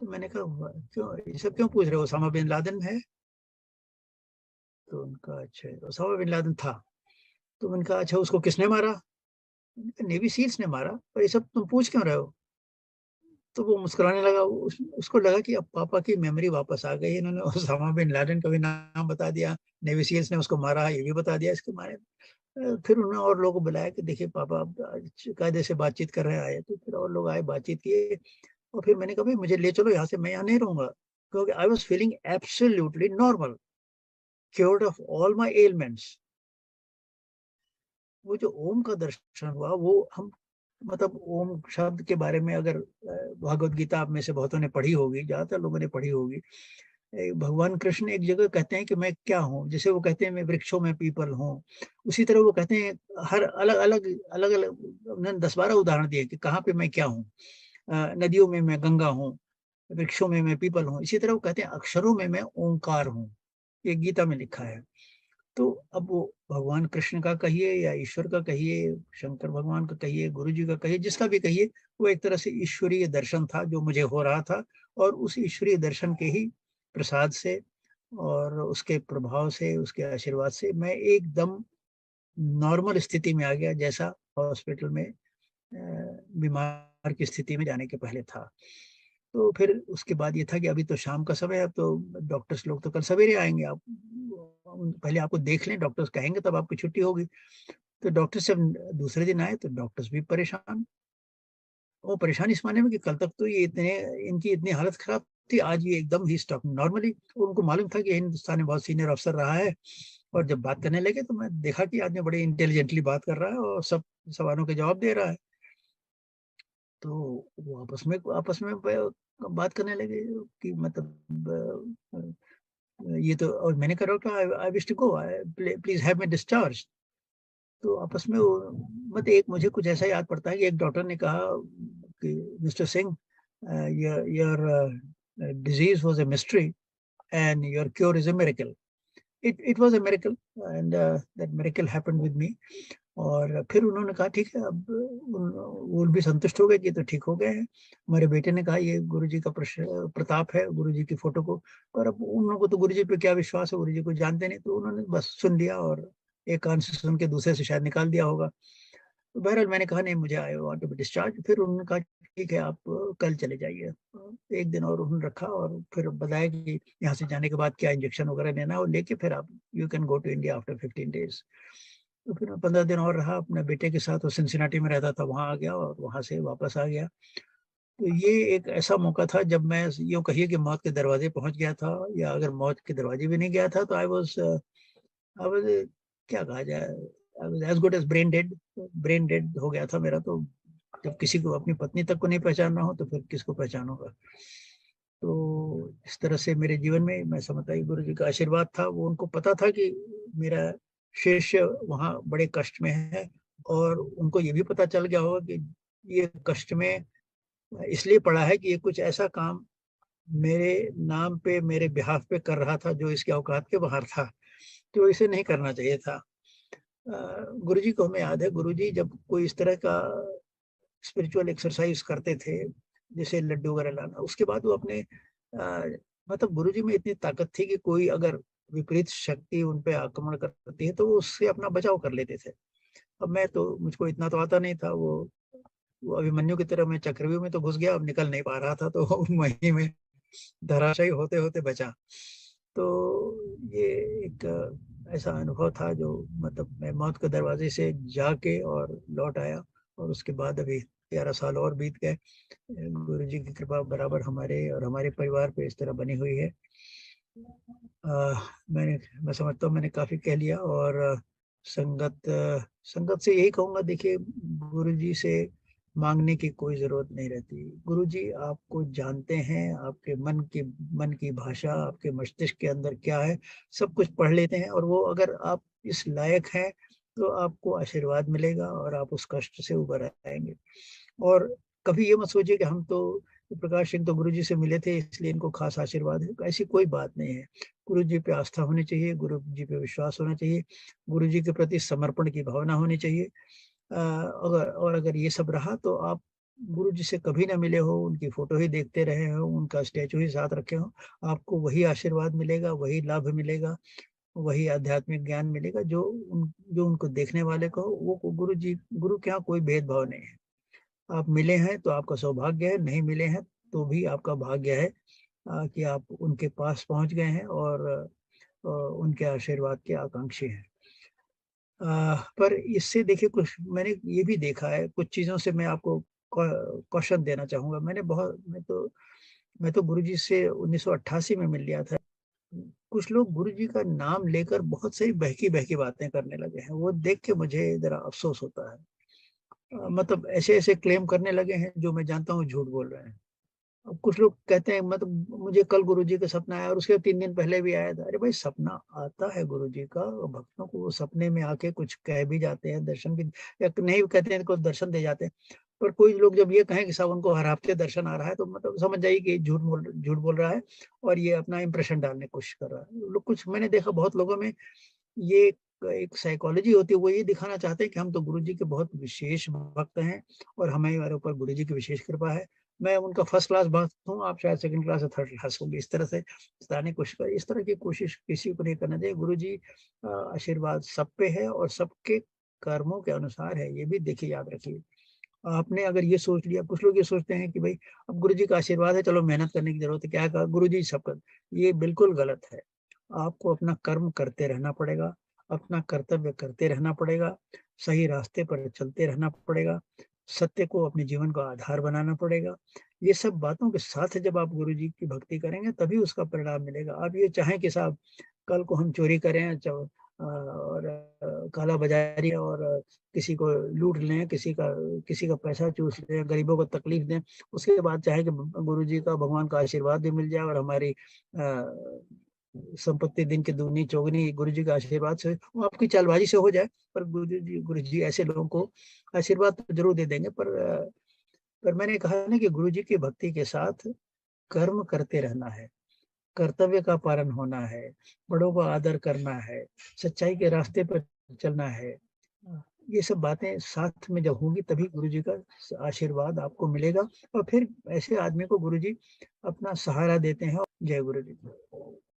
तो मैंने कहा, क्यों ये सब क्यों पूछ रहे हो? ओसामा बिन लादेन है? तो उनका अच्छा, ओसामा बिन लादेन था। तो मैंने कहा, अच्छा उसको किसने मारा? मैंने कहा, नेवी सील्स ने मारा। और ये सब तुम पूछ क्यों रहे हो? तो वो मुस्कुराने लगा। उसको लगा कि अब पापा की मेमोरी वापस आ गई। इन्होंने ओसामा बिन लादेन का भी नाम बता दिया, नेवी सील्स ने उसको मारा, ये भी बता दिया इसके मारे। फिर उन्होंने और लोगों को बुलाया कि देखिए पापा अब कायदे से बातचीत कर रहे आए। तो फिर और लोग आए, बातचीत किए और फिर मैंने कहा, भई मुझे ले चलो यहाँ से, मैं यहाँ नहीं रहूँगा। क्योंकि I was feeling absolutely normal, cured of all my elements. वो जो ओम का दर्शन हुआ, वो हम मतलब ओम शब्द के बारे में अगर भगवत गीता आप में से बहुतों ने पढ़ी होगी, ज़्यादातर लोगों ने पढ़ी होगी। भगवान कृष्ण एक जगह कहते हैं कि मैं क्या हूँ? जैसे वो कहते हैं मैं वृक्षों में पीपल हूँ, उसी तरह वो कहते हैं हर अलग-अलग उन्होंने 10-12 उदाहरण दिए कि कहाँ पे मैं क्या हूँ? नदियों में मैं गंगा हूँ, वृक्षों में मैं पीपल हूँ। इसी तरह वो कहते हैं अक्षरों में मैं ओंकार हूँ। ये गीता में लिखा है। तो अब वो भगवान कृष्ण का कहिए या ईश्वर का कहिए, शंकर भगवान का कहिए, गुरु जी का कहिए, जिसका भी कहिए, वो एक तरह से ईश्वरीय दर्शन था जो मुझे हो रहा था और उस ईश्वरीय दर्शन के ही प्रसाद से और उसके प्रभाव से, उसके आशीर्वाद से मैं एकदम नॉर्मल स्थिति में आ गया, जैसा हॉस्पिटल में बीमार की स्थिति में जाने के पहले था। तो फिर उसके बाद ये था कि अभी तो शाम का समय है, अब तो डॉक्टर्स लोग तो कल सवेरे आएँगे, आप पहले आपको देख लें, डॉक्टर्स कहेंगे तब आपकी छुट्टी होगी। तो डॉक्टर्स जब दूसरे दिन आए तो डॉक्टर्स भी परेशान। वो परेशान इस मायने में कि कल तक तो ये इतने इनकी इतनी हालत खराब थी, आज ये एकदम ही स्टॉप नॉर्मली। उनको मालूम था कि हिंदुस्तान में बहुत सीनियर अफ़सर रहा है और जब बात करने लगे तो मैं देखा कि आदमी बड़े इंटेलिजेंटली बात कर रहा है और सब सवालों के जवाब दे रहा है। तो वो आपस में बात करने लगे कि मतलब ये तो, और मैंने कहा doctor I I wish to go, please have me discharged. तो आपस में वो मतलब एक मुझे कुछ ऐसा याद पड़ता है कि एक डॉक्टर ने कहा कि mister Singh, your disease was a mystery and your cure is a miracle. It was a miracle and that miracle happened with me. और फिर उन्होंने कहा ठीक है, अब वो भी संतुष्ट हो गए कि ये तो ठीक हो गए हैं। हमारे बेटे ने कहा ये गुरुजी का प्रताप है, गुरुजी की फ़ोटो को, और अब उन लोगों को तो गुरुजी पे क्या विश्वास है, गुरुजी को जानते नहीं, तो उन्होंने बस सुन लिया और एक कान से सुन के दूसरे से शायद निकाल दिया होगा। तो बहरहाल मैंने कहा नहीं, मुझे I want to be discharge. फिर उन्होंने कहा ठीक है, आप कल चले जाइए। 1 दिन और उन्होंने रखा और फिर बताया कि यहाँ से जाने के बाद क्या इंजेक्शन वगैरह लेना है और लेके फिर आप you can go to India after 15 days. तो फिर मैं 15 दिन और रहा अपने बेटे के साथ, वो सिनसिनाटी में रहता था, वहाँ आ गया और वहाँ से वापस आ गया। तो ये एक ऐसा मौका था जब मैं यूँ कहिए कि मौत के दरवाज़े पहुँच गया था, या अगर मौत के दरवाज़े भी नहीं गया था तो आई वाज़ क्या कहा जाए, I was as good as brain dead हो गया था मेरा तो। जब किसी को, अपनी पत्नी तक को नहीं पहचानना हो तो फिर किसको पहचानूँगा। तो इस तरह से मेरे जीवन में मैं समझता कि गुरुजी का आशीर्वाद था, वो उनको पता था कि मेरा शिष्य वहाँ बड़े कष्ट में है, और उनको ये भी पता चल गया होगा कि ये कष्ट में इसलिए पड़ा है कि ये कुछ ऐसा काम मेरे नाम पे, मेरे बिहाफ़ पे कर रहा था जो इसके औकात के बाहर था, तो इसे नहीं करना चाहिए था। गुरुजी को हमें याद है, गुरुजी जब कोई इस तरह का स्पिरिचुअल एक्सरसाइज़ करते थे, जैसे लड्डू वगैरह लाना, उसके बाद वो अपने मतलब गुरुजी में इतनी ताकत थी कि कोई अगर विपरीत शक्ति उन पे आक्रमण करती है, तो वो उससे अपना बचाव कर लेते थे। अब मैं तो, मुझको इतना तो आता नहीं था, वो अभिमन्यु की तरह मैं चक्रव्यूह में तो घुस गया, अब निकल नहीं पा रहा था, तो वहीं में धराशायी होते-होते बचा। तो ये एक ऐसा अनुभव था जो, मतलब मैं मौत के दरवाज़े से जाके और लौट आया, और उसके बाद अभी 11 साल और बीत गए। गुरुजी की कृपा बराबर हमारे और हमारे परिवार पे इस तरह बनी हुई है। मैं समझता हूँ मैंने काफ़ी कह लिया, और संगत से यही कहूँगा, देखिए गुरुजी से माँगने की कोई ज़रूरत नहीं रहती। गुरुजी आपको जानते हैं, आपके मन की भाषा, आपके मस्तिष्क के अंदर क्या है, सब कुछ पढ़ लेते हैं, और वो अगर आप इस लायक हैं, तो आपको आशीर्वाद मिलेगा और आप उस कष्ट से उभर आएँगे। और कभी ये मत सोचिए कि हम तो, प्रकाश सिंह तो गुरुजी से मिले थे इसलिए इनको ख़ास आशीर्वाद है, ऐसी कोई बात नहीं है। गुरुजी पे आस्था होनी चाहिए, गुरुजी पे विश्वास होना चाहिए, गुरुजी के प्रति समर्पण की भावना होनी चाहिए। अगर ये सब रहा तो आप गुरुजी से कभी ना मिले हो, उनकी फ़ोटो ही देखते रहे हो, उनका स्टैच्यू ही साथ रखे हो, आपको वही आशीर्वाद मिलेगा, वही लाभ मिलेगा, वही आध्यात्मिक ज्ञान मिलेगा जो उनको देखने वाले को हो। वो गुरु के यहाँ कोई भेदभाव नहीं है। आप मिले हैं तो आपका सौभाग्य है, नहीं मिले हैं तो भी आपका भाग्य है कि आप उनके पास पहुँच गए हैं और उनके आशीर्वाद के आकांक्षी हैं। पर इससे देखिए, कुछ मैंने ये भी देखा है, कुछ चीज़ों से मैं आपको कॉशन देना चाहूँगा। मैं तो गुरुजी से 1988 में मिल लिया था। कुछ लोग गुरुजी का नाम लेकर बहुत सारी बहकी-बहकी बातें करने लगे हैं, वो देख के मुझे ज़रा अफ़सोस होता है। मतलब ऐसे-ऐसे क्लेम करने लगे हैं जो मैं जानता हूँ झूठ बोल रहे हैं। अब कुछ लोग कहते हैं, मतलब मुझे कल गुरुजी का सपना आया और उसके 3 दिन पहले भी आया था। अरे भाई, सपना आता है गुरुजी का, और भक्तों को वो सपने में आके कुछ कह भी जाते हैं, दर्शन भी, या नहीं भी कहते हैं, को दर्शन दे जाते हैं। पर कोई लोग जब ये कहें कि साहब उनको हर हफ्ते दर्शन आ रहा है, तो मतलब समझ जाइए कि झूठ बोल रहा है और ये अपना इंप्रेशन डालने की कोशिश कर रहा है। लोग, कुछ मैंने देखा बहुत लोगों में, ये एक साइकोलॉजी होती है, वो ये दिखाना चाहते हैं कि हम तो गुरुजी के बहुत विशेष भक्त हैं और हमारे ऊपर गुरुजी की विशेष कृपा है। मैं उनका फर्स्ट क्लास भक्त हूँ, आप शायद सेकंड क्लास या थर्ड क्लास होंगे, इस तरह से बताने की कोशिश करें। इस तरह की कोशिश किसी को नहीं करना चाहिए। गुरुजी आशीर्वाद सब पे है और सबके कर्मों के अनुसार है, ये भी देखिए याद रखिए। आपने अगर ये सोच लिया कुछ लोग ये सोचते हैं कि भई अब गुरुजी का आशीर्वाद है, चलो मेहनत करने की ज़रूरत है, क्या कहा गुरुजी सब कर ये बिल्कुल गलत है। आपको अपना कर्म करते रहना पड़ेगा, अपना कर्तव्य करते रहना पड़ेगा, सही रास्ते पर चलते रहना पड़ेगा, सत्य को अपने जीवन का आधार बनाना पड़ेगा। ये सब बातों के साथ जब आप गुरुजी की भक्ति करेंगे तभी उसका परिणाम मिलेगा। आप ये चाहें कि साहब कल को हम चोरी करें और काला बाज़ारी और किसी को लूट लें, किसी का पैसा चूस लें, गरीबों को तकलीफ दें, उसके बाद चाहे कि गुरुजी का, भगवान का आशीर्वाद भी मिल जाए और हमारी संपत्ति दिन की दुगनी चौगुनी गुरुजी के आशीर्वाद से वो आपकी चालबाज़ी से हो जाए, पर गुरुजी ऐसे लोगों को आशीर्वाद तो ज़रूर दे देंगे पर मैंने कहा ना कि गुरुजी की भक्ति के साथ कर्म करते रहना है, कर्तव्य का पालन होना है, बड़ों का आदर करना है, सच्चाई के रास्ते पर चलना है। ये सब बातें साथ में जब होंगी तभी गुरुजी का आशीर्वाद आपको मिलेगा और फिर ऐसे आदमी को गुरुजी अपना सहारा देते हैं। जय गुरुजी।